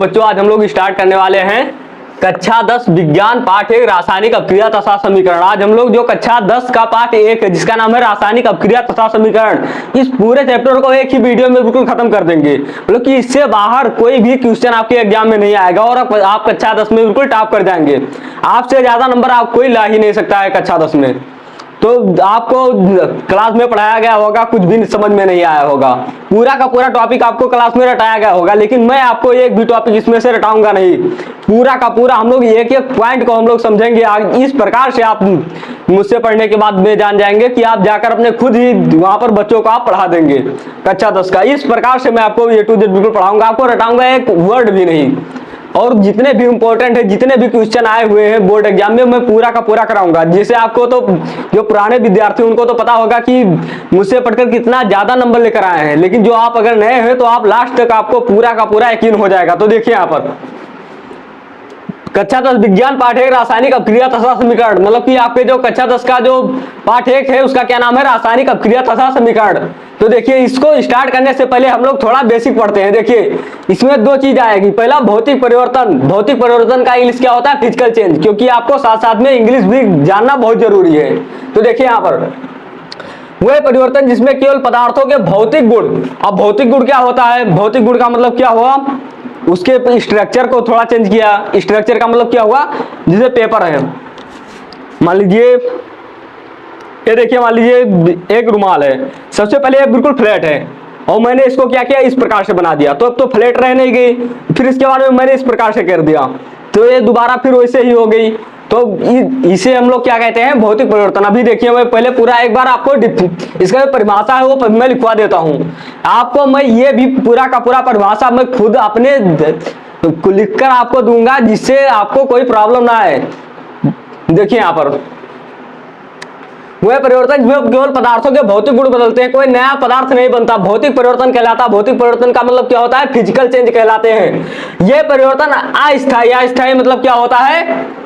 बच्चों आज हम लोग स्टार्ट करने वाले हैं कक्षा 10 विज्ञान पाठ 1 रासायनिक अपक्रिया तथा समीकरण। आज हम लोग जो कक्षा 10 का पाठ 1 है जिसका नाम है रासायनिक अपक्रिया तथा समीकरण, इस पूरे चैप्टर को एक ही वीडियो में बिल्कुल खत्म कर देंगे। मतलब कि इससे बाहर कोई भी क्वेश्चन आपके एग्जाम में नहीं आएगा और आप कक्षा 10 में बिल्कुल टॉप कर जाएंगे। आपसे ज्यादा नंबर आप कोई ला ही नहीं सकता है कक्षा 10 में। तो आपको क्लास में पढ़ाया गया होगा, कुछ भी समझ में नहीं आया होगा, पूरा का पूरा टॉपिक आपको क्लास में रटाया गया होगा, लेकिन मैं आपको एक भी टॉपिक इसमें से रटाऊंगा नहीं। पूरा का पूरा हम लोग एक एक पॉइंट को हम लोग समझेंगे। इस प्रकार से आप मुझसे पढ़ने के बाद में जान जाएंगे कि आप जाकर अपने खुद ही वहां पर बच्चों को आप पढ़ा देंगे कक्षा 10 का। इस प्रकार से मैं आपको A to Z बिल्कुल पढ़ाऊंगा, आपको रटाऊंगा एक वर्ड भी नहीं। और जितने भी इंपॉर्टेंट है, जितने भी क्वेश्चन आए हुए हैं बोर्ड एग्जाम में, मैं पूरा का पूरा कराऊंगा। जिससे आपको तो जो पुराने विद्यार्थी उनको तो पता होगा कि मुझसे पढ़कर कितना ज्यादा नंबर लेकर आए हैं, लेकिन जो आप अगर नए हैं तो आप लास्ट तक आपको पूरा का पूरा यकीन हो जाएगा। तो देखिए यहाँ पर कक्षा 10 विज्ञान पाठ 1 रासायनिक अपक्रिया तथा समीकरण, मतलब कि आपके जो कक्षा 10 का जो पाठ 1 है उसका क्या नाम है, रासायनिक अपक्रिया तथा समीकरण। तो देखिए इसको स्टार्ट करने से पहले हम लोग थोड़ा बेसिक पढ़ते हैं। देखिए इसमें दो चीज आएगी, पहला भौतिक परिवर्तन। भौतिक परिवर्तन का इंग्लिश क्या होता है, फिजिकल चेंज, क्योंकि आपको साथ साथ में इंग्लिश भी जानना बहुत जरूरी है। तो देखिए यहाँ पर वह परिवर्तन जिसमें केवल पदार्थों के भौतिक गुण। अब भौतिक गुण क्या होता है, भौतिक गुण का मतलब क्या हुआ, उसके स्ट्रक्चर को थोड़ा चेंज किया। स्ट्रक्चर का मतलब क्या हुआ, जैसे पेपर है, मान लीजिए ये देखिए, मान लीजिए एक रुमाल है, सबसे पहले ये बिल्कुल फ्लैट है और मैंने इसको क्या किया, इस प्रकार से बना दिया, तो अब तो फ्लैट रह नहीं गई। फिर इसके बाद में मैंने इस प्रकार से कर दिया तो ये दोबारा फिर वैसे ही हो गई। तो इसे हम लोग क्या कहते हैं, भौतिक परिवर्तन। अभी देखिए मैं पहले पूरा एक बार आपको इसका परिभाषा है वो मैं लिखवा देता हूं आपको। मैं ये भी पूरा का पूरा परिभाषा मैं खुद अपने लिखकर आपको दूंगा, जिससे आपको कोई प्रॉब्लम ना आए। देखिए यहाँ पर वह परिवर्तन जो केवल पदार्थों के भौतिक गुण बदलते हैं, कोई नया पदार्थ नहीं बनता, भौतिक परिवर्तन कहलाता है। भौतिक परिवर्तन का मतलब क्या होता है, फिजिकल चेंज कहलाते हैं। यह परिवर्तन अस्थायी, अस्थायी मतलब क्या होता है,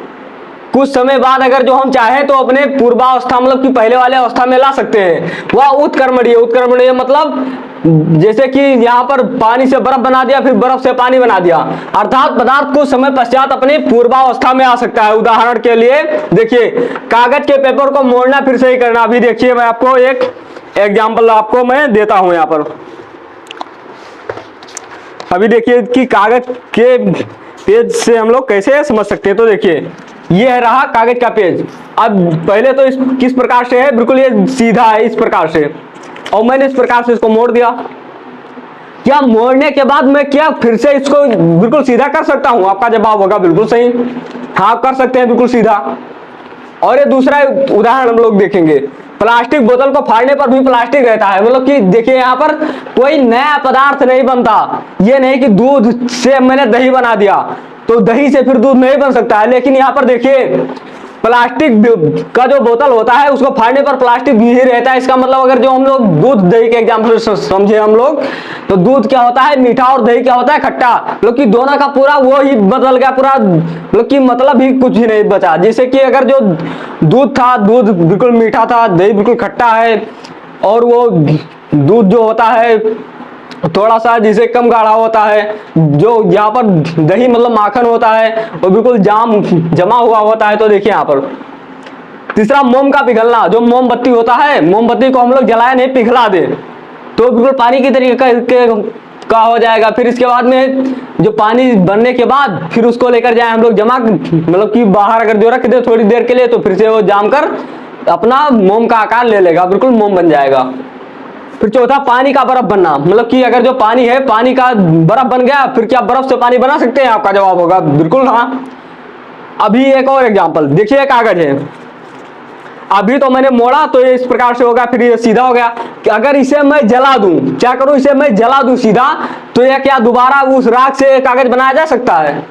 कुछ समय बाद अगर जो हम चाहें तो अपने पूर्वावस्था मतलब कि पहले वाले अवस्था में ला सकते हैं। वह उत्क्रमणीय, उत्क्रमणीय मतलब जैसे कि यहाँ पर पानी से बर्फ बना दिया, फिर बर्फ से पानी बना दिया, अर्थात पदार्थ कुछ समय पश्चात अपनी पूर्वावस्था में आ सकता है। उदाहरण के लिए देखिए कागज के पेपर को मोड़ना फिर सही करना। अभी देखिए मैं आपको एक एग्जाम्पल आपको मैं देता हूं यहाँ पर। अभी देखिए कि कागज के पेज से हम लोग कैसे समझ सकते हैं। तो देखिए ये है रहा कागज का पेज। अब पहले तो इस किस प्रकार से है, बिल्कुल ये सीधा है इस प्रकार से, और मैंने इस प्रकार से इसको मोड़ दिया। क्या मोड़ने के बाद मैं क्या फिर से इसको बिल्कुल सीधा कर सकता हूं? आपका जवाब होगा बिल्कुल सही, हाँ कर सकते हैं बिल्कुल सीधा। और ये दूसरा उदाहरण हम लोग देखेंगे, प्लास्टिक बोतल को फाड़ने पर भी प्लास्टिक रहता है। मतलब कि देखिए यहाँ पर कोई नया पदार्थ नहीं बनता। ये नहीं कि दूध से मैंने दही बना दिया तो दही से फिर दूध नहीं बन सकता है, लेकिन यहाँ पर देखिए प्लास्टिक का जो बोतल होता है उसको फाड़ने पर प्लास्टिक भी ही रहता है। इसका मतलब अगर जो हम लोग दूध दही के एग्जाम्पल समझे हम लोग, तो दूध क्या होता है मीठा और दही क्या होता है खट्टा। मतलब कि दोनों का पूरा वो ही बदल गया, पूरा मतलब कि मतलब ही कुछ ही नहीं बचा। जैसे कि अगर जो दूध था, दूध बिल्कुल मीठा था, दही बिल्कुल खट्टा है, और वो दूध जो होता है थोड़ा सा जिसे कम गाढ़ा होता है, जो यहाँ पर दही मतलब माखन होता है वो बिल्कुल जमा हुआ होता है। तो देखिए यहाँ पर तीसरा मोम का पिघलना। जो मोमबत्ती होता है, मोमबत्ती को हम लोग जलाए नहीं पिघला दे तो बिल्कुल पानी की तरीके का हो जाएगा। फिर इसके बाद में जो पानी बनने के बाद फिर उसको लेकर जाए हम लोग जमा, मतलब कि बाहर अगर जो रख दे थोड़ी देर के लिए तो फिर से वो जाम कर अपना मोम का आकार ले लेगा, बिल्कुल मोम बन जाएगा। फिर चौथा पानी का बर्फ बनना। मतलब कि अगर जो पानी है पानी का बर्फ बन गया, फिर क्या बर्फ से पानी बना सकते हैं? आपका जवाब होगा बिल्कुल हाँ। अभी एक और एग्जांपल देखिए, कागज है, अभी तो मैंने मोड़ा तो ये इस प्रकार से होगा, फिर ये सीधा हो गया। कि अगर इसे मैं जला दूं, क्या करूं, इसे मैं जला दूं सीधा, तो यह क्या दोबारा उस राख से कागज बनाया जा सकता है?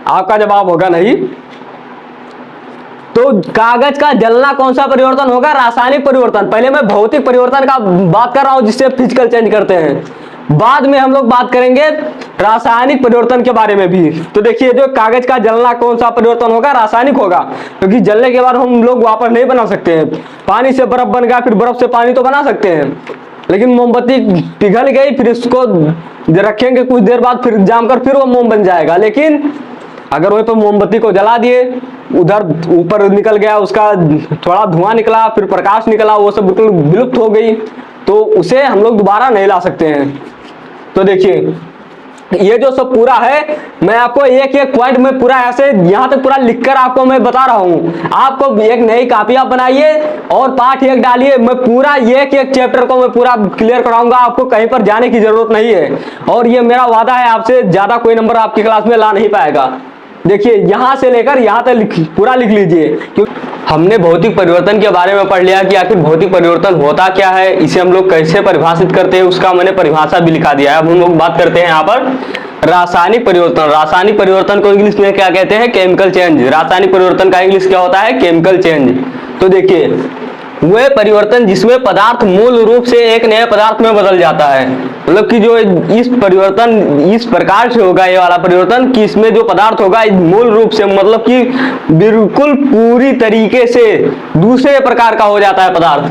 आपका जवाब होगा नहीं। तो कागज का जलना कौन सा परिवर्तन होगा, रासायनिक परिवर्तन। पहले मैं भौतिक परिवर्तन का बात कर रहा हूं जिससे फिजिकल चेंज करते हैं, बाद में हम लोग बात करेंगे रासायनिक परिवर्तन के बारे में भी। तो देखिए जो कागज का जलना कौन सा परिवर्तन होगा, रासायनिक होगा, क्योंकि जलने के बाद हम लोग वापस नहीं बना सकते हैं। पानी से बर्फ बन गया, फिर बर्फ से पानी तो बना सकते हैं, लेकिन मोमबत्ती पिघल गई, फिर इसको रखेंगे कुछ देर बाद फिर जाम कर फिर वो मोम बन जाएगा। लेकिन अगर वहीं पर मोमबत्ती को जला दिए, उधर ऊपर निकल गया, उसका थोड़ा धुआं निकला, फिर प्रकाश निकला, वो सब बिल्कुल विलुप्त हो गई, तो उसे हम लोग दोबारा नहीं ला सकते हैं। तो देखिए ये जो सब पूरा है, मैं आपको एक एक पॉइंट में पूरा ऐसे यहाँ तक पूरा लिखकर आपको मैं बता रहा हूँ। आपको एक नई कॉपी आप बनाइए और पार्ट 1 डालिए, मैं पूरा एक एक चैप्टर को मैं पूरा क्लियर कराऊंगा, आपको कहीं पर जाने की जरूरत नहीं है। और ये मेरा वादा है, आपसे ज्यादा कोई नंबर आपकी क्लास में ला नहीं पाएगा। देखिए यहाँ से लेकर यहाँ तक पूरा लिख लीजिए, क्योंकि हमने भौतिक परिवर्तन के बारे में पढ़ लिया कि आखिर भौतिक परिवर्तन होता क्या है, इसे हम लोग कैसे परिभाषित करते हैं, उसका मैंने परिभाषा भी लिखा दिया है। अब हम लोग बात करते हैं यहाँ पर रासायनिक परिवर्तन। रासायनिक परिवर्तन को इंग्लिश में क्या कहते हैं? Chemical change. रासायनिक परिवर्तन का इंग्लिश क्या होता है? Chemical change. तो देखिए वह परिवर्तन जिसमें पदार्थ मूल रूप से एक नए पदार्थ में बदल जाता है, मतलब कि जो इस परिवर्तन इस प्रकार से होगा, ये वाला परिवर्तन कि इसमें जो पदार्थ होगा मूल रूप से मतलब कि बिल्कुल पूरी तरीके से दूसरे प्रकार का हो जाता है पदार्थ,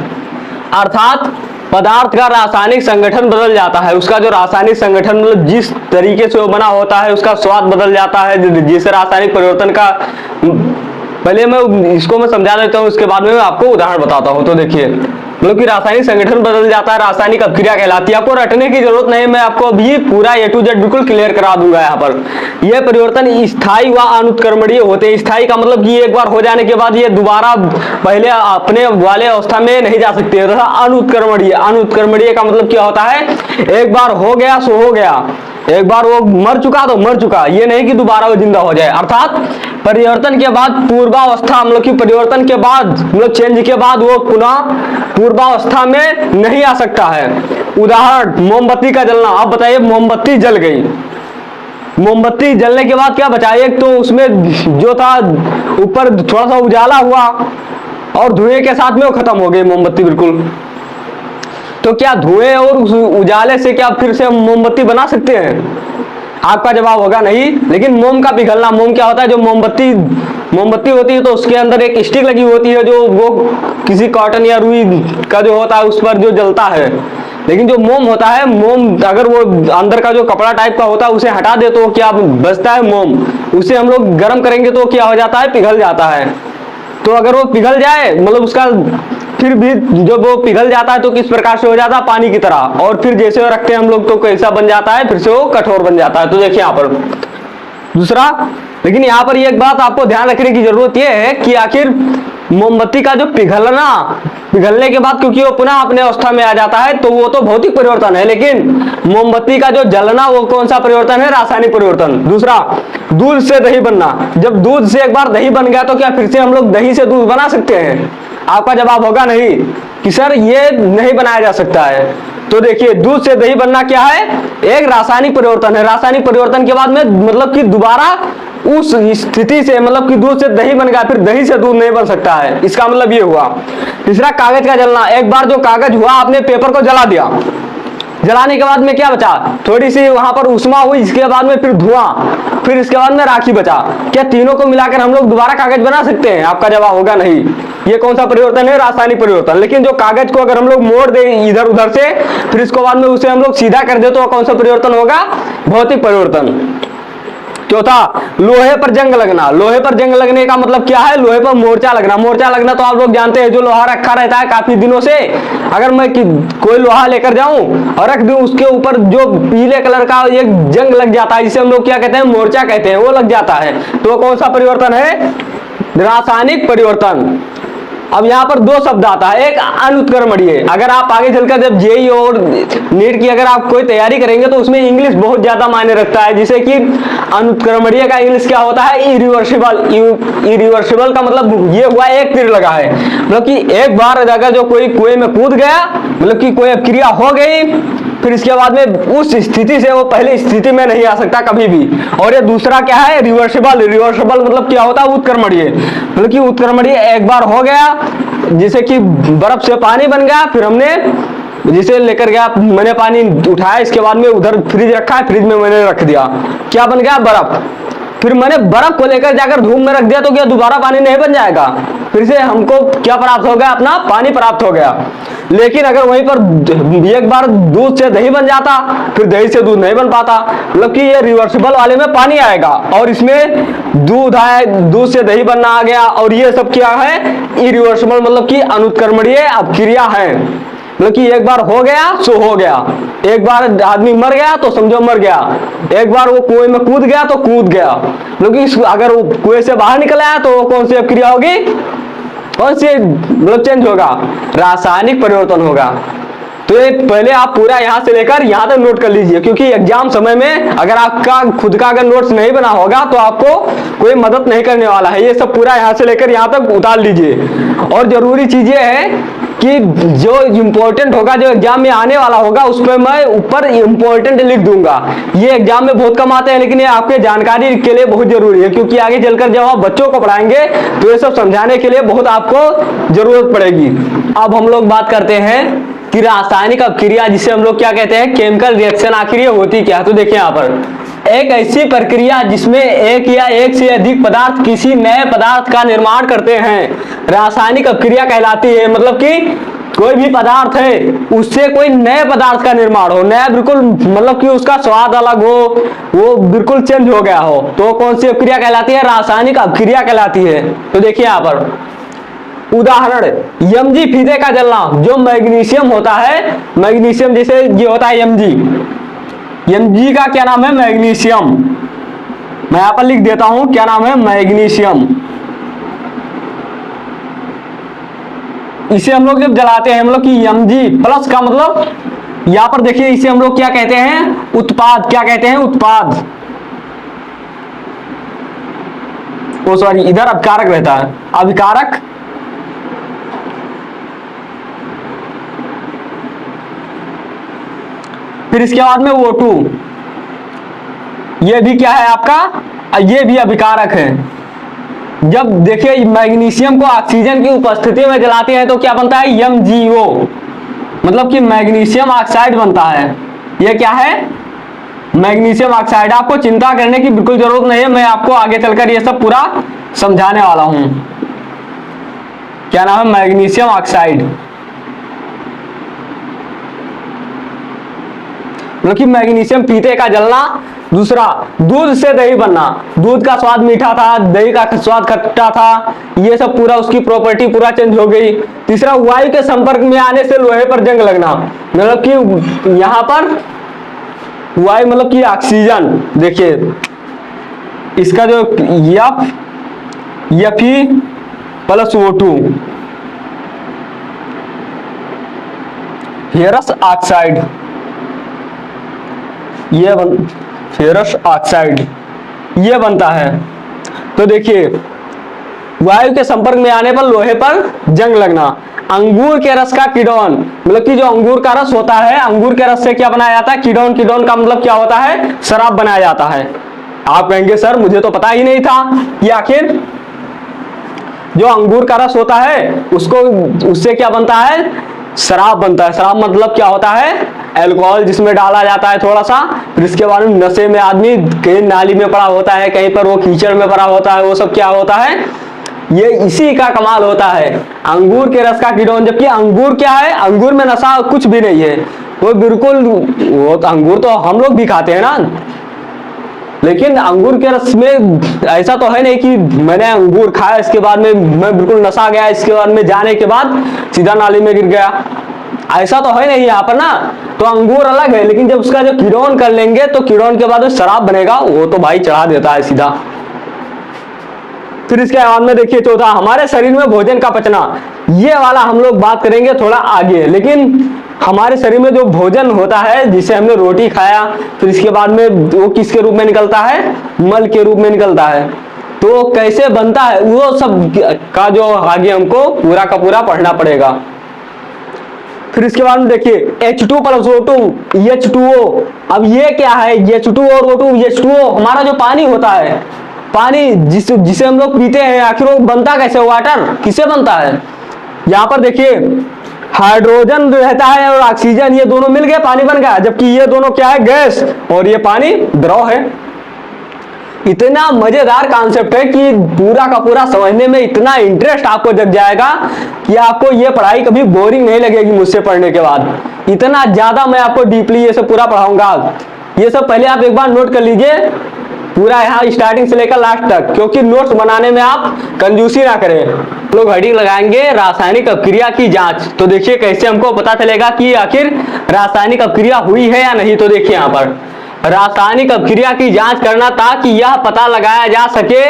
अर्थात पदार्थ का रासायनिक संगठन बदल जाता है। उसका जो रासायनिक संगठन मतलब जिस तरीके से वो बना होता है, उसका स्वाद बदल जाता है। जिसे रासायनिक परिवर्तन का, पहले मैं समझा देता हूँ, उसके बाद में मैं आपको उदाहरण बताता हूँ। तो देखिए मतलब कि रासायनिक संगठन बदल जाता है, रासायनिक अपक्रिया कहलाती है। आपको रटने की जरूरत नहीं, मैं आपको अभी पूरा A to Z बिल्कुल क्लियर करा दूंगा। यहाँ पर यह परिवर्तन स्थायी व अनुत्क्रमणीय होते हैं। स्थायी का मतलब कि एक बार हो जाने के बाद ये दोबारा पहले अपने वाले अवस्था में नहीं जा सकते। अनुत्क्रमणीय, अनुत्क्रमणीय का मतलब क्या होता है? एक बार हो गया सो हो गया, एक बार वो मर चुका तो मर चुका, ये नहीं कि दोबारा वो जिंदा हो जाए। अर्थात परिवर्तन के बाद पूर्वावस्था, मतलब कि परिवर्तन के बाद मतलब चेंज के बाद वो पुनः पूर्वावस्था में नहीं आ सकता है। उदाहरण मोमबत्ती का जलना। अब बताइए मोमबत्ती जल गई, मोमबत्ती जलने के बाद क्या बचा? एक तो उसमें जो था ऊपर थोड़ा सा उजाला हुआ और धुएं के साथ में वो खत्म हो गई मोमबत्ती बिल्कुल। तो क्या धुएं और उजाले से क्या फिर से मोमबत्ती बना सकते हैं? आपका जवाब होगा नहीं। लेकिन मोम का पिघलना, मोम क्या होता है? जो मोमबत्ती होती है तो उसके अंदर एक स्टिक लगी होती है, जो वो किसी कॉटन या रुई का जो होता है उस पर जो जलता है। लेकिन जो मोम होता है, मोम अगर वो अंदर का जो कपड़ा टाइप का होता है उसे हटा दे तो क्या बचता है? मोम। उसे हम लोग गर्म करेंगे तो क्या हो जाता है? पिघल जाता है। तो अगर वो पिघल जाए मतलब उसका फिर भी जब वो पिघल जाता है तो किस प्रकार से हो जाता है? पानी की तरह। और फिर जैसे वो रखते हैं हम लोग तो कैसा बन जाता है? फिर से वो कठोर बन जाता है। तो देखिए यहाँ पर दूसरा, लेकिन यहाँ पर एक बात आपको ध्यान रखने की जरूरत यह है कि आखिर मोमबत्ती का जो पिघलने के बाद क्योंकि वो पुनः अपने अवस्था में आ जाता है तो वो तो भौतिक परिवर्तन है, लेकिन मोमबत्ती का जो जलना वो कौन सा परिवर्तन है? रासायनिक परिवर्तन। दूसरा, दूध से दही बनना। जब दूध से एक बार दही बन गया तो क्या फिर से हम लोग दही से दूध बना सकते हैं? आपका जवाब होगा नहीं कि सर ये नहीं बनाया जा सकता है। तो देखिए दूध से दही बनना क्या है? एक रासायनिक परिवर्तन है। रासायनिक परिवर्तन के बाद में मतलब कि दोबारा उस स्थिति से मतलब कि दूध से दही बन गया, फिर दही से दूध नहीं बन सकता है। इसका मतलब ये हुआ। तीसरा, कागज का जलना। एक बार जो कागज हुआ, आपने पेपर को जला दिया, जलाने के बाद में क्या बचा? थोड़ी सी वहां पर उष्मा हुई, इसके बाद में फिर धुआं, फिर इसके बाद में राखी बचा। क्या तीनों को मिलाकर हम लोग दोबारा कागज बना सकते हैं? आपका जवाब होगा नहीं। ये कौन सा परिवर्तन है? रासायनिक परिवर्तन। लेकिन जो कागज को अगर हम लोग मोड़ दे इधर उधर से, फिर इसके बाद में उसे हम लोग सीधा कर दे तो कौन सा परिवर्तन होगा? भौतिक परिवर्तन। चौथा, लोहे पर जंग लगना। लोहे पर जंग लगने का मतलब क्या है? लोहे पर मोर्चा लगना। मोर्चा लगना तो आप लोग जानते हैं, जो लोहा रखा रहता है काफी दिनों से, अगर मैं कोई लोहा लेकर जाऊं और रख दूं, उसके ऊपर जो पीले कलर का एक जंग लग जाता है, जिसे हम लोग क्या कहते हैं? मोर्चा कहते हैं, वो लग जाता है। तो वो कौन सा परिवर्तन है? रासायनिक परिवर्तन। अब यहाँ पर दो शब्द आता है, एक अनुत्क्रमणीय। अगर आप आगे चलकर जब जेईई और नीट की अगर आप कोई तैयारी करेंगे तो उसमें इंग्लिश बहुत ज्यादा मायने रखता है, जिसे कि अनुत्क्रमणीय का इंग्लिश क्या होता है? इरिवर्सिबल। इरिवर्सिबल का मतलब ये हुआ एक तीर लगा है, मतलब कि एक बार अगर जो कोई कुएं में कूद गया, मतलब कि कोई क्रिया हो गई, फिर इसके बाद में उस स्थिति से वो पहले स्थिति में नहीं आ सकता कभी भी। और ये दूसरा क्या है? रिवर्सिबल। रिवर्सिबल मतलब क्या होता है? उत्क्रमणीय। मतलब कि उत्क्रमणीय एक बार हो गया, जैसे कि बर्फ से पानी बन गया, फिर हमने जिसे लेकर गया, मैंने पानी उठाया, इसके बाद में उधर फ्रिज रखा है, फ्रिज में मैंने रख दिया, क्या बन गया? बर्फ। फिर मैंने बर्फ को लेकर जाकर धूप में रख दिया तो क्या दोबारा पानी नहीं बन जाएगा? फिर से हमको क्या प्राप्त हो गया? अपना पानी प्राप्त हो गया। लेकिन अगर वहीं पर एक बार दूध से दही बन जाता, फिर दही से दूध नहीं बन पाता। मतलब कि ये रिवर्सिबल वाले में पानी आएगा और इसमें दूध आए, दूध से दही बनना आ गया, और ये सब क्या है, इरिवर्सिबल मतलब कि अनुत्क्रमणीय अपक्रिया है। मतलब कि एक बार हो गया सो हो गया, एक बार आदमी मर गया तो समझो मर गया, एक बार वो कुएं में कूद गया तो कूद गया। मतलब कि अगर वो कुएं से बाहर निकल आया तो कौन सी अपक्रिया होगी, कौन सी मतलब चेंज होगा, रासायनिक परिवर्तन होगा। तो ये पहले आप पूरा यहाँ से लेकर यहाँ तक नोट कर लीजिए, क्योंकि एग्जाम समय में अगर आपका खुद का अगर नोट्स नहीं बना होगा तो आपको कोई मदद नहीं करने वाला है। ये सब पूरा यहाँ से लेकर यहाँ तक उतार लीजिए। और जरूरी चीज ये है कि जो इम्पोर्टेंट होगा, जो एग्जाम में आने वाला होगा, उस पर मैं ऊपर इम्पोर्टेंट लिख दूंगा। ये एग्जाम में बहुत कम आते हैं, लेकिन ये आपके जानकारी के लिए बहुत जरूरी है, क्योंकि आगे चलकर जब आप बच्चों को पढ़ाएंगे तो ये सब समझाने के लिए बहुत आपको जरूरत पड़ेगी। अब हम लोग बात करते हैं कि रासायनिक अपक्रिया, जिसे हम लोग क्या कहते हैं, केमिकल रिएक्शन, आखिर ये होती क्या है। तो देखिए यहाँ पर एक ऐसी प्रक्रिया जिसमें एक या एक से अधिक पदार्थ किसी नए पदार्थ का निर्माण करते हैं, रासायनिक अपक्रिया कहलाती है। मतलब कि कोई भी पदार्थ है उससे कोई नए पदार्थ का निर्माण हो, नया बिल्कुल, मतलब कि उसका स्वाद अलग हो, वो बिल्कुल चेंज हो गया हो, तो कौन सी अपक्रिया कहलाती है, रासायनिक अपक्रिया कहलाती है। तो देखिए यहाँ पर उदाहरण, Mg फीते का जलना, जो मैग्नीशियम होता है, मैग्नीशियम जैसे ये होता है Mg का क्या नाम है, मैग्नीशियम। मैं यहां पर लिख देता हूं क्या नाम है, मैग्नीशियम। इसे हम लोग जब जलाते हैं, हम लोग की Mg प्लस का मतलब, यहां पर देखिए इसे हम लोग क्या कहते हैं, उत्पाद। क्या कहते हैं, उत्पाद। ओ सॉरी, इधर अभिकारक रहता है, अभिकारक। फिर इसके बाद में O2, ये भी क्या है आपका, ये भी अभिकारक है। जब देखिए मैग्नीशियम को ऑक्सीजन की उपस्थिति में जलाते हैं तो क्या बनता है, MgO, मतलब कि मैग्नीशियम ऑक्साइड बनता है। ये क्या है, मैग्नीशियम ऑक्साइड। आपको चिंता करने की बिल्कुल जरूरत नहीं है, मैं आपको आगे चलकर ये सब पूरा समझाने वाला हूं। क्या नाम है, मैग्नीशियम ऑक्साइड। मतलब कि मैग्नीशियम फीते का जलना। दूसरा, दूध से दही बनना, दूध का स्वाद मीठा था, दही का स्वाद खट्टा था, ये सब पूरा उसकी प्रॉपर्टी पूरा चेंज हो गई। तीसरा, वायु के संपर्क में आने से लोहे पर जंग लगना, मतलब कि यहाँ पर वायु मतलब कि ऑक्सीजन, देखिए इसका जो Fe plus O2, ferrous oxide, ये फेरस ऑक्साइड ये बनता है। तो देखिए वायु के संपर्क में आने पर लोहे पर जंग लगना। अंगूर के रस का कीडोन, मतलब कि जो अंगूर का रस होता है, अंगूर के रस से क्या बनाया जाता है, कीडोन। कीडोन का मतलब क्या होता है, शराब बनाया जाता है। आप कहेंगे सर मुझे तो पता ही नहीं था कि आखिर जो अंगूर का रस होता है उसको, उससे क्या बनता है, शराब बनता है। शराब मतलब क्या होता है, अल्कोहल जिसमें डाला जाता है थोड़ा सा, फिर इसके बाद में नशे में आदमी कहीं नाली में पड़ा होता है, कहीं पर वो कीचड़ में पड़ा होता है, वो सब क्या होता है, ये इसी का कमाल होता है, अंगूर के रस का कीडोन। जबकि अंगूर क्या है, अंगूर में नशा कुछ भी नहीं है, वो बिल्कुल, वो तो अंगूर तो हम लोग भी खाते हैं ना, लेकिन अंगूर के रस में ऐसा तो है नहीं कि मैंने अंगूर खाया इसके बाद में मैं बिल्कुल नशा गया, इसके बाद में जाने के बाद सीधा नाली में गिर गया, ऐसा तो है नहीं यहाँ पर ना। तो अंगूर अलग है, लेकिन जब उसका जो कीडोन कर लेंगे तो कीडोन के बाद जो शराब बनेगा वो तो भाई चढ़ा देता है सीधा। फिर इसके बाद में देखिए चौथा, हमारे शरीर में भोजन का पचना। ये वाला हम लोग बात करेंगे थोड़ा आगे, लेकिन हमारे शरीर में जो भोजन होता है, जिसे हमने रोटी खाया, फिर इसके बाद में वो किसके रूप में निकलता है, मल के रूप में निकलता है। तो कैसे बनता है वो सब का जो आगे हमको पूरा का पूरा पढ़ना पड़ेगा। फिर इसके बाद में देखिए H2 प्लस O2, H2O। अब ये क्या है, H2 और O2। H2O हमारा जो पानी होता है, पानी जिसे हम लोग पीते हैं, आखिर वो बनता कैसे, वाटर किसे बनता है। यहाँ पर देखिए हाइड्रोजन रहता है और ऑक्सीजन, ये दोनों मिल गए पानी बन गया, जबकि ये दोनों क्या है, गैस, और ये पानी द्रव है। इतना मजेदार कॉन्सेप्ट है कि पूरा का पूरा समझने में इतना इंटरेस्ट आपको जग जाएगा कि आपको ये पढ़ाई कभी बोरिंग नहीं लगेगी मुझसे पढ़ने के बाद। इतना ज्यादा मैं आपको डीपली ये सब पूरा पढ़ाऊंगा। ये सब पहले आप एक बार नोट कर लीजिए पूरा, यहाँ स्टार्टिंग से लेकर लास्ट तक, क्योंकि नोट्स बनाने में आप कंजूसी ना करें। लोग हेडिंग लगाएंगे रासायनिक अपक्रिया की जांच। तो देखिए कैसे हमको पता चलेगा कि आखिर रासायनिक अपक्रिया हुई है या नहीं। तो देखिए यहाँ पर रासायनिक अपक्रिया की जांच करना ताकि यह पता लगाया जा सके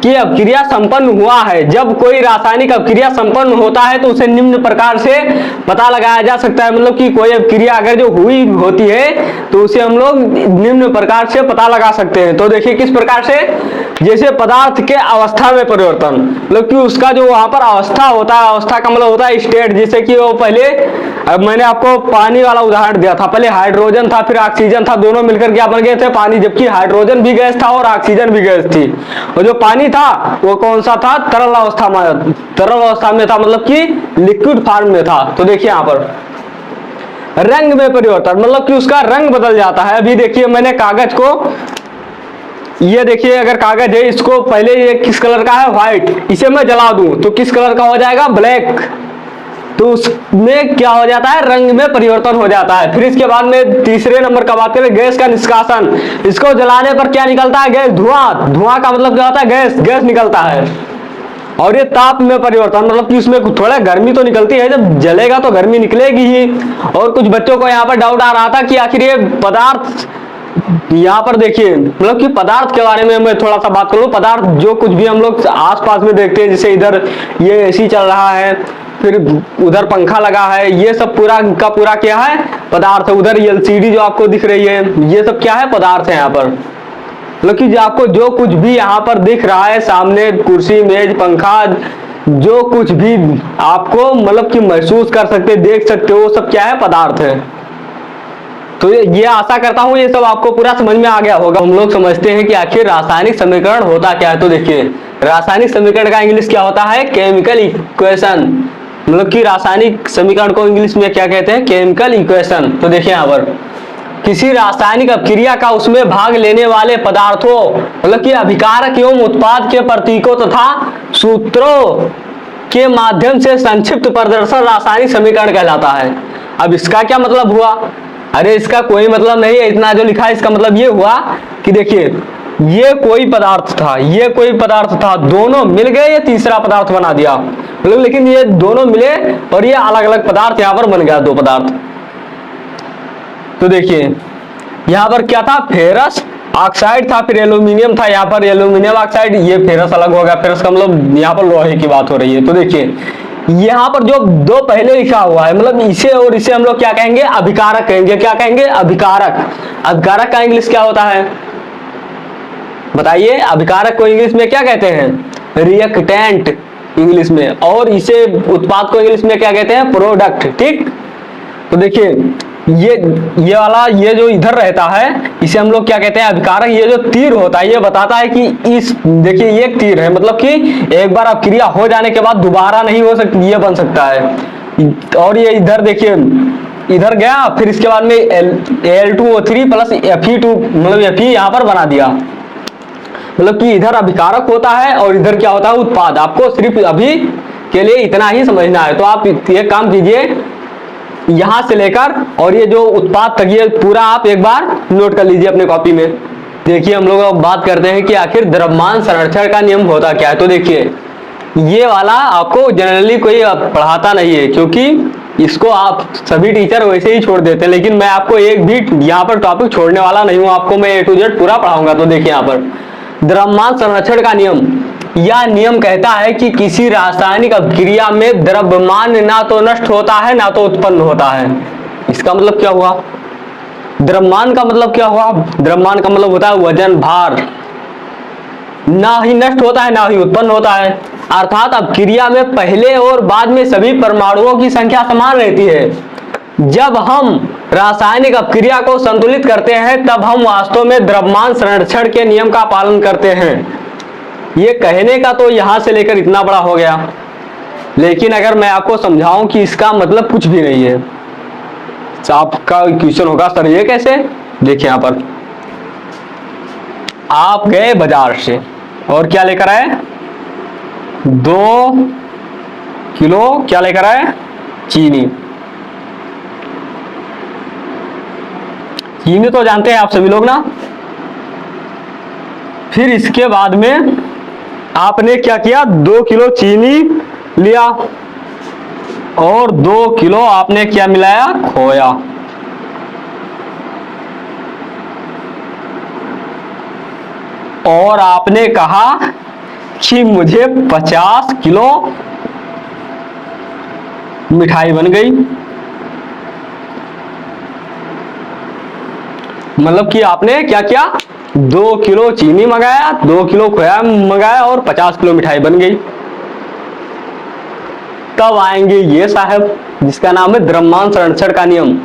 कि अपक्रिया संपन्न हुआ है। जब कोई रासायनिक अपक्रिया संपन्न होता है तो उसे निम्न प्रकार से पता लगाया जा सकता है, मतलब कि कोई अपक्रिया अगर जो हुई होती है तो उसे हम लोग निम्न प्रकार से पता लगा सकते हैं। तो देखिए किस प्रकार से, जैसे पदार्थ के अवस्था में परिवर्तन, मतलब कि उसका जो वहां पर अवस्था होता है, अवस्था का मतलब होता है स्टेट। जैसे कि वो पहले, अब मैंने आपको पानी वाला उदाहरण दिया था, पहले हाइड्रोजन था फिर ऑक्सीजन था, दोनों मिलकर क्या बन गए थे, पानी। जबकि हाइड्रोजन भी गैस था और ऑक्सीजन भी गैस थी। और जो पानी था वो कौन सा था, तरल अवस्था में, तरल अवस्था में था, मतलब कि लिक्विड फॉर्म में था। तो देखिए यहाँ पर रंग में परिवर्तन, मतलब कि उसका रंग बदल जाता है। अभी देखिए मैंने कागज को, ये देखिए अगर कागज है, इसको पहले ये किस कलर का है, व्हाइट, इसे मैं जला दूं तो किस कलर का हो जाएगा, ब्लैक। तो उसमें क्या हो जाता है, रंग में परिवर्तन हो जाता है। फिर इसके बाद में तीसरे नंबर का बात करें, गैस का निष्कासन। इसको जलाने पर क्या निकलता है, गैस, धुआं। धुआं का मतलब क्या होता है, गैस, गैस निकलता है। और ये ताप में परिवर्तन, मतलब कि उसमें थोड़ा गर्मी तो निकलती है, जब जलेगा तो गर्मी निकलेगी ही। और कुछ बच्चों को यहाँ पर डाउट आ रहा था कि आखिर ये पदार्थ, यहाँ पर देखिए मतलब कि पदार्थ के बारे में मैं थोड़ा सा बात करूँ। पदार्थ जो कुछ भी हम लोग आसपास में देखते हैं, जैसे इधर ये एसी चल रहा है, फिर उधर पंखा लगा है, ये सब पूरा का पूरा क्या है, पदार्थ है। उधर एलसीडी जो आपको दिख रही है, ये सब क्या है, पदार्थ है यहाँ पर। मतलब कि आपको जो कुछ भी यहाँ पर दिख रहा है सामने, कुर्सी, मेज, पंखा, जो कुछ भी आपको मतलब कि महसूस कर सकते, देख सकते हो, वो सब क्या है, पदार्थ है। तो ये आशा करता हूँ ये सब आपको पूरा समझ में आ गया होगा। हम लोग समझते हैं कि आखिर रासायनिक समीकरण होता क्या है। तो देखिए रासायनिक समीकरण का इंग्लिश क्या होता है, केमिकल इक्वेशन। मतलब कि रासायनिक समीकरण को इंग्लिश में क्या कहते हैं, केमिकल इक्वेशन। तो देखिए यहाँ पर किसी रासायनिक अपक्रिया का उसमें भाग लेने वाले पदार्थों, मतलब कि अभिकारक एवं उत्पाद के प्रतीकों तथा सूत्रों के माध्यम से संक्षिप्त प्रदर्शन रासायनिक समीकरण कहलाता है। अब इसका क्या मतलब हुआ, अरे इसका कोई मतलब नहीं है, इतना जो लिखा है इसका मतलब ये हुआ कि देखिए ये कोई पदार्थ था, ये कोई पदार्थ था, दोनों मिल गए ये तीसरा पदार्थ बना दिया। मतलब लेकिन ये दोनों मिले और ये अलग अलग पदार्थ यहाँ पर बन गया, दो पदार्थ। तो देखिए यहाँ पर क्या था, फेरस ऑक्साइड था, फिर एल्यूमिनियम था, यहाँ पर एल्यूमिनियम ऑक्साइड, ये फेरस अलग हो गया। फेरस का मतलब यहाँ पर लोहे की बात हो रही है। तो देखिए यहाँ पर जो दो पहले लिखा हुआ है, मतलब इसे और इसे हम लोग क्या कहेंगे, अभिकारक कहेंगे। क्या कहेंगे, अभिकारक। अभिकारक का इंग्लिश क्या होता है बताइए, अभिकारक को इंग्लिश में क्या कहते हैं, रिएक्टेंट इंग्लिश में। और इसे उत्पाद को इंग्लिश में क्या कहते हैं, प्रोडक्ट। ठीक, तो देखिए ये वाला, ये जो इधर रहता है इसे हम लोग क्या कहते हैं, अभिकारक। ये जो तीर होता है ये बताता है कि इस, देखिए ये एक तीर है, मतलब कि एक बार अपक्रिया हो जाने के बाद दोबारा नहीं हो सकती, ये बन सकता है। और ये इधर देखिए, इधर गया, फिर इसके बाद में Al2O3 प्लस Fe2, मतलब Fe यहाँ पर बना दिया। मतलब कि इधर अभिकारक होता है और इधर क्या होता है, उत्पाद। आपको सिर्फ अभी के लिए इतना ही समझना है। तो आप एक काम कीजिए, यहां से लेकर और ये जो उत्पाद तक ये पूरा आप एक बार नोट कर लीजिए अपने कॉपी में। देखिए हम लोग अब बात करते हैं कि आखिर द्रव्यमान संरक्षण का नियम होता क्या है। तो देखिए ये वाला आपको जनरली कोई पढ़ाता नहीं है, क्योंकि इसको आप सभी टीचर वैसे ही छोड़ देते हैं। लेकिन मैं आपको एक भी यहाँ पर टॉपिक छोड़ने वाला नहीं हूँ, आपको मैं A to Z पूरा पढ़ाऊंगा। तो देखिए यहाँ पर द्रव्यमान संरक्षण का नियम, यह नियम कहता है कि किसी रासायनिक अपक्रिया में द्रव्यमान ना तो नष्ट होता है ना तो उत्पन्न होता है। इसका मतलब क्या हुआ, द्रव्यमान का मतलब क्या हुआ, द्रव्यमान का मतलब होता है वजन, भार। ना ही नष्ट होता है ना ही उत्पन्न होता है। अर्थात अपक्रिया में पहले और बाद में सभी परमाणुओं की संख्या समान रहती है। जब हम रासायनिक अपक्रिया को संतुलित करते हैं तब हम वास्तव में द्रव्यमान संरक्षण के नियम का पालन करते हैं। ये कहने का तो यहां से लेकर इतना बड़ा हो गया, लेकिन अगर मैं आपको समझाऊं कि इसका मतलब कुछ भी नहीं है, तो आपका क्वेश्चन होगा सर ये कैसे। देखिए यहाँ पर आप गए बाजार से और क्या लेकर आए, 2 किलो क्या लेकर आए, चीनी। चीनी तो जानते हैं आप सभी लोग ना। फिर इसके बाद में आपने क्या किया, 2 किलो चीनी लिया और 2 किलो आपने क्या मिलाया, खोया। और आपने कहा कि मुझे 50 किलो मिठाई बन गई। मतलब कि आपने क्या किया, 2 किलो चीनी मंगाया, 2 किलो खोया मंगाया और 50 किलो मिठाई बन गई। तब आएंगे ये साहब जिसका नाम है द्रव्यमान संरक्षण का नियम।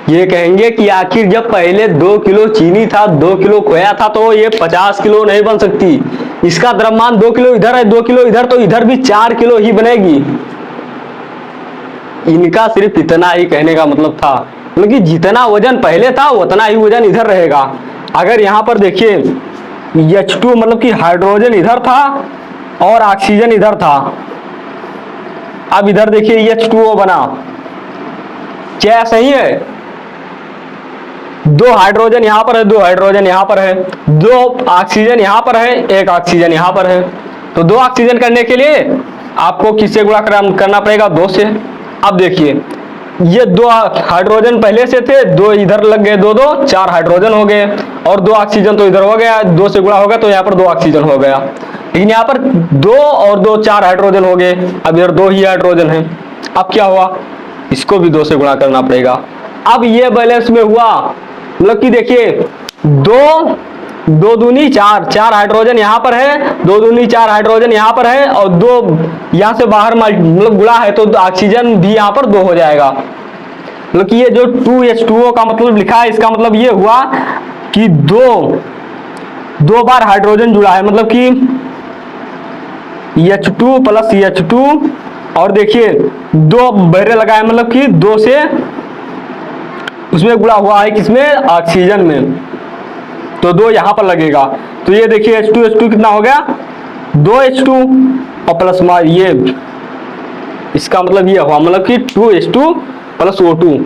ये कहेंगे कि आखिर जब पहले 2 किलो चीनी था, 2 किलो खोया था, तो ये 50 किलो नहीं बन सकती। इसका द्रव्यमान 2 किलो इधर है, 2 किलो इधर, तो इधर भी 4 किलो ही बनेगी। इनका सिर्फ इतना ही कहने का मतलब था, मतलब कि जितना वजन पहले था उतना ही वजन इधर रहेगा। अगर यहाँ पर देखिए H2 मतलब कि हाइड्रोजन इधर था और ऑक्सीजन इधर था। अब इधर देखिए H2O बना, क्या सही है, 2 हाइड्रोजन यहां पर है, 2 हाइड्रोजन यहां पर है, 2 ऑक्सीजन यहां पर है, 1 ऑक्सीजन यहां पर है। तो 2 ऑक्सीजन करने के लिए आपको किससे गुणा करना पड़ेगा, 2 से। अब देखिए ये 2 हाइड्रोजन पहले से थे, 2 इधर लग गए, 2 2 4 हाइड्रोजन हो गए और 2 ऑक्सीजन तो इधर हो गया, 2 से गुणा हो गया तो यहाँ पर 2 ऑक्सीजन हो गया। लेकिन यहाँ पर 2 और 2 4 हाइड्रोजन हो गए, अब इधर 2 ही हाइड्रोजन है। अब क्या हुआ, इसको भी 2 से गुणा करना पड़ेगा। अब ये बैलेंस में हुआ, मतलब कि देखिए 2 2 दूनी 4, 4 हाइड्रोजन यहाँ पर है, 2 दूनी 4 हाइड्रोजन यहाँ पर है और 2 यहाँ से बाहर मतलब गुणा है तो ऑक्सीजन भी यहाँ पर 2 हो जाएगा। मतलब कि ये जो 2H2O का मतलब लिखा है, इसका मतलब ये हुआ कि 2 बार हाइड्रोजन जुड़ा है, मतलब कि H2 प्लस H2 और देखिए 2 बहरे लगाए, मतलब कि 2 से उसमें गुणा हुआ है किसमें, ऑक्सीजन में, तो 2 यहां पर लगेगा। तो ये देखिए H2 कितना हो गया, 2H2 और प्लस ये, इसका मतलब ये हुआ मतलब कि 2H2 प्लस O2।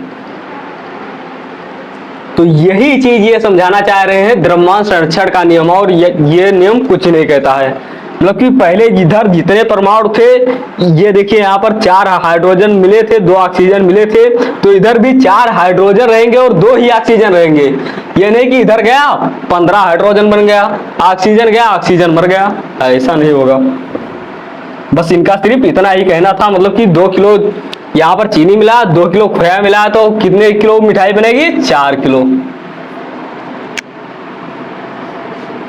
तो यही चीज ये समझाना चाह रहे हैं द्रव्यमान संरक्षण का नियम। और ये नियम कुछ नहीं कहता है, मतलब कि पहले इधर जितने परमाणु थे, ये देखिए यहाँ पर 4 हाइड्रोजन मिले थे, 2 ऑक्सीजन मिले थे, तो इधर भी 4 हाइड्रोजन रहेंगे और 2 ही ऑक्सीजन रहेंगे। ये नहीं कि इधर गया 15 हाइड्रोजन बन गया, ऑक्सीजन गया ऑक्सीजन मर गया, ऐसा नहीं होगा। बस इनका सिर्फ इतना ही कहना था, मतलब कि 2 किलो यहाँ पर चीनी मिला, 2 किलो खोया मिला, तो कितने किलो मिठाई बनेगी, 4 किलो।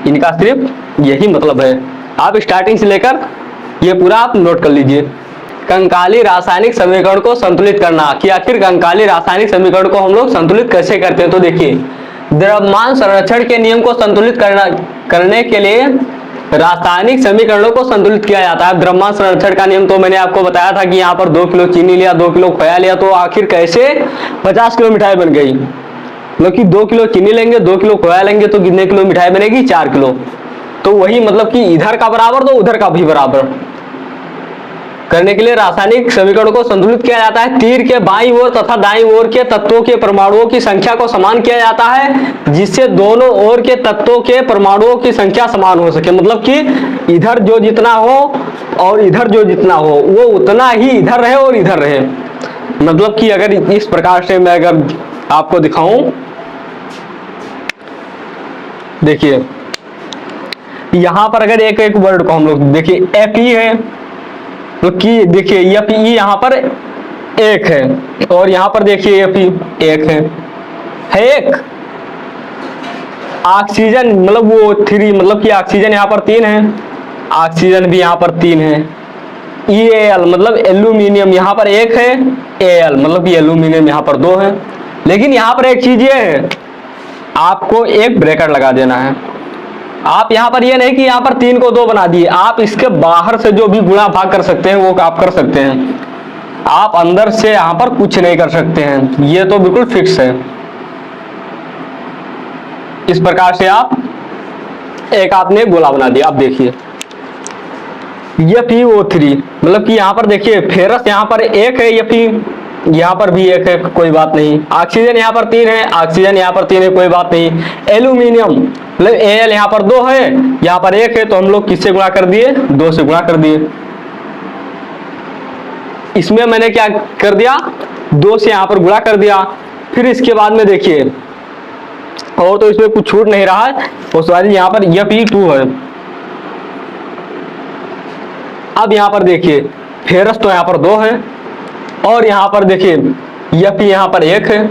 इनका सिर्फ यही मतलब है। आप स्टार्टिंग से लेकर ये पूरा आप नोट कर लीजिए। कंकाली रासायनिक समीकरण को संतुलित करना, कि आखिर कंकाली रासायनिक समीकरण को हम लोग संतुलित कैसे करते हैं। तो देखिए द्रव्यमान संरक्षण के नियम को संतुलित करने के लिए रासायनिक समीकरणों को संतुलित किया जाता है। द्रव्यमान संरक्षण का नियम तो मैंने आपको बताया था कि यहाँ पर 2 किलो चीनी लिया, 2 किलो खोया लिया, तो आखिर कैसे 50 किलो मिठाई बन गई। मतलब कि 2 किलो चीनी लेंगे, 2 किलो खोया लेंगे तो कितने किलो मिठाई बनेगी, 4 किलो। तो वही मतलब कि इधर का बराबर तो उधर का भी बराबर करने के लिए रासायनिक समीकरण को संतुलित किया जाता है। तीर के बाईं ओर तथा दाईं ओर के तत्वों के परमाणुओं की संख्या को समान किया जाता है, जिससे दोनों ओर के तत्वों के परमाणुओं की संख्या समान हो सके। मतलब कि इधर जो जितना हो और इधर जो जितना हो वो उतना ही इधर रहे और इधर रहे। मतलब कि अगर इस प्रकार से मैं अगर आपको दिखाऊं, देखिए यहां पर अगर एक एक वर्ड को हम लोग देखिए Fe है, तो कि देखिए Fe यहां पर 1 है और यहां पर देखिए Fe 1 है एक। ऑक्सीजन मतलब वो 3, मतलब कि ऑक्सीजन यहां पर 3 है, ऑक्सीजन भी यहां पर 3 है। EAl मतलब एल्यूमिनियम यहां पर 1 है, Al मतलब कि एल्यूमिनियम यहां पर 2 है। लेकिन यहां पर एक चीज ये है, आपको एक ब्रैकेट लगा देना है। आप यहाँ पर ये नहीं कि यहाँ पर 3 को 2 बना दिए, आप इसके बाहर से जो भी गुणा भाग कर सकते हैं वो आप कर सकते हैं। आप अंदर से यहाँ पर कुछ नहीं कर सकते हैं, ये तो बिल्कुल फिक्स है। इस प्रकार से आप एक आपने गोला बना दिया। अब देखिए FeO3 मतलब कि यहाँ पर देखिए फेरस यहाँ पर एक है, यहाँ पर भी एक है, कोई बात नहीं। ऑक्सीजन यहाँ पर 3 है, ऑक्सीजन यहाँ पर 3 है, कोई बात नहीं। एल्यूमिनियम मतलब Al यहाँ पर 2 है, यहाँ पर 1 है, तो हम लोग किससे गुणा कर दिए? 2 से गुणा कर दिए। इसमें मैंने क्या कर दिया? 2 से यहाँ पर गुणा कर दिया। फिर इसके बाद में देखिए और तो इसमें कुछ छूट नहीं रहा है, उस वाली यहाँ पर Fe2 है। अब यहाँ पर देखिए फेरस तो यहाँ पर 2 है और यहाँ पर देखिए Fe यहाँ पर 1 है,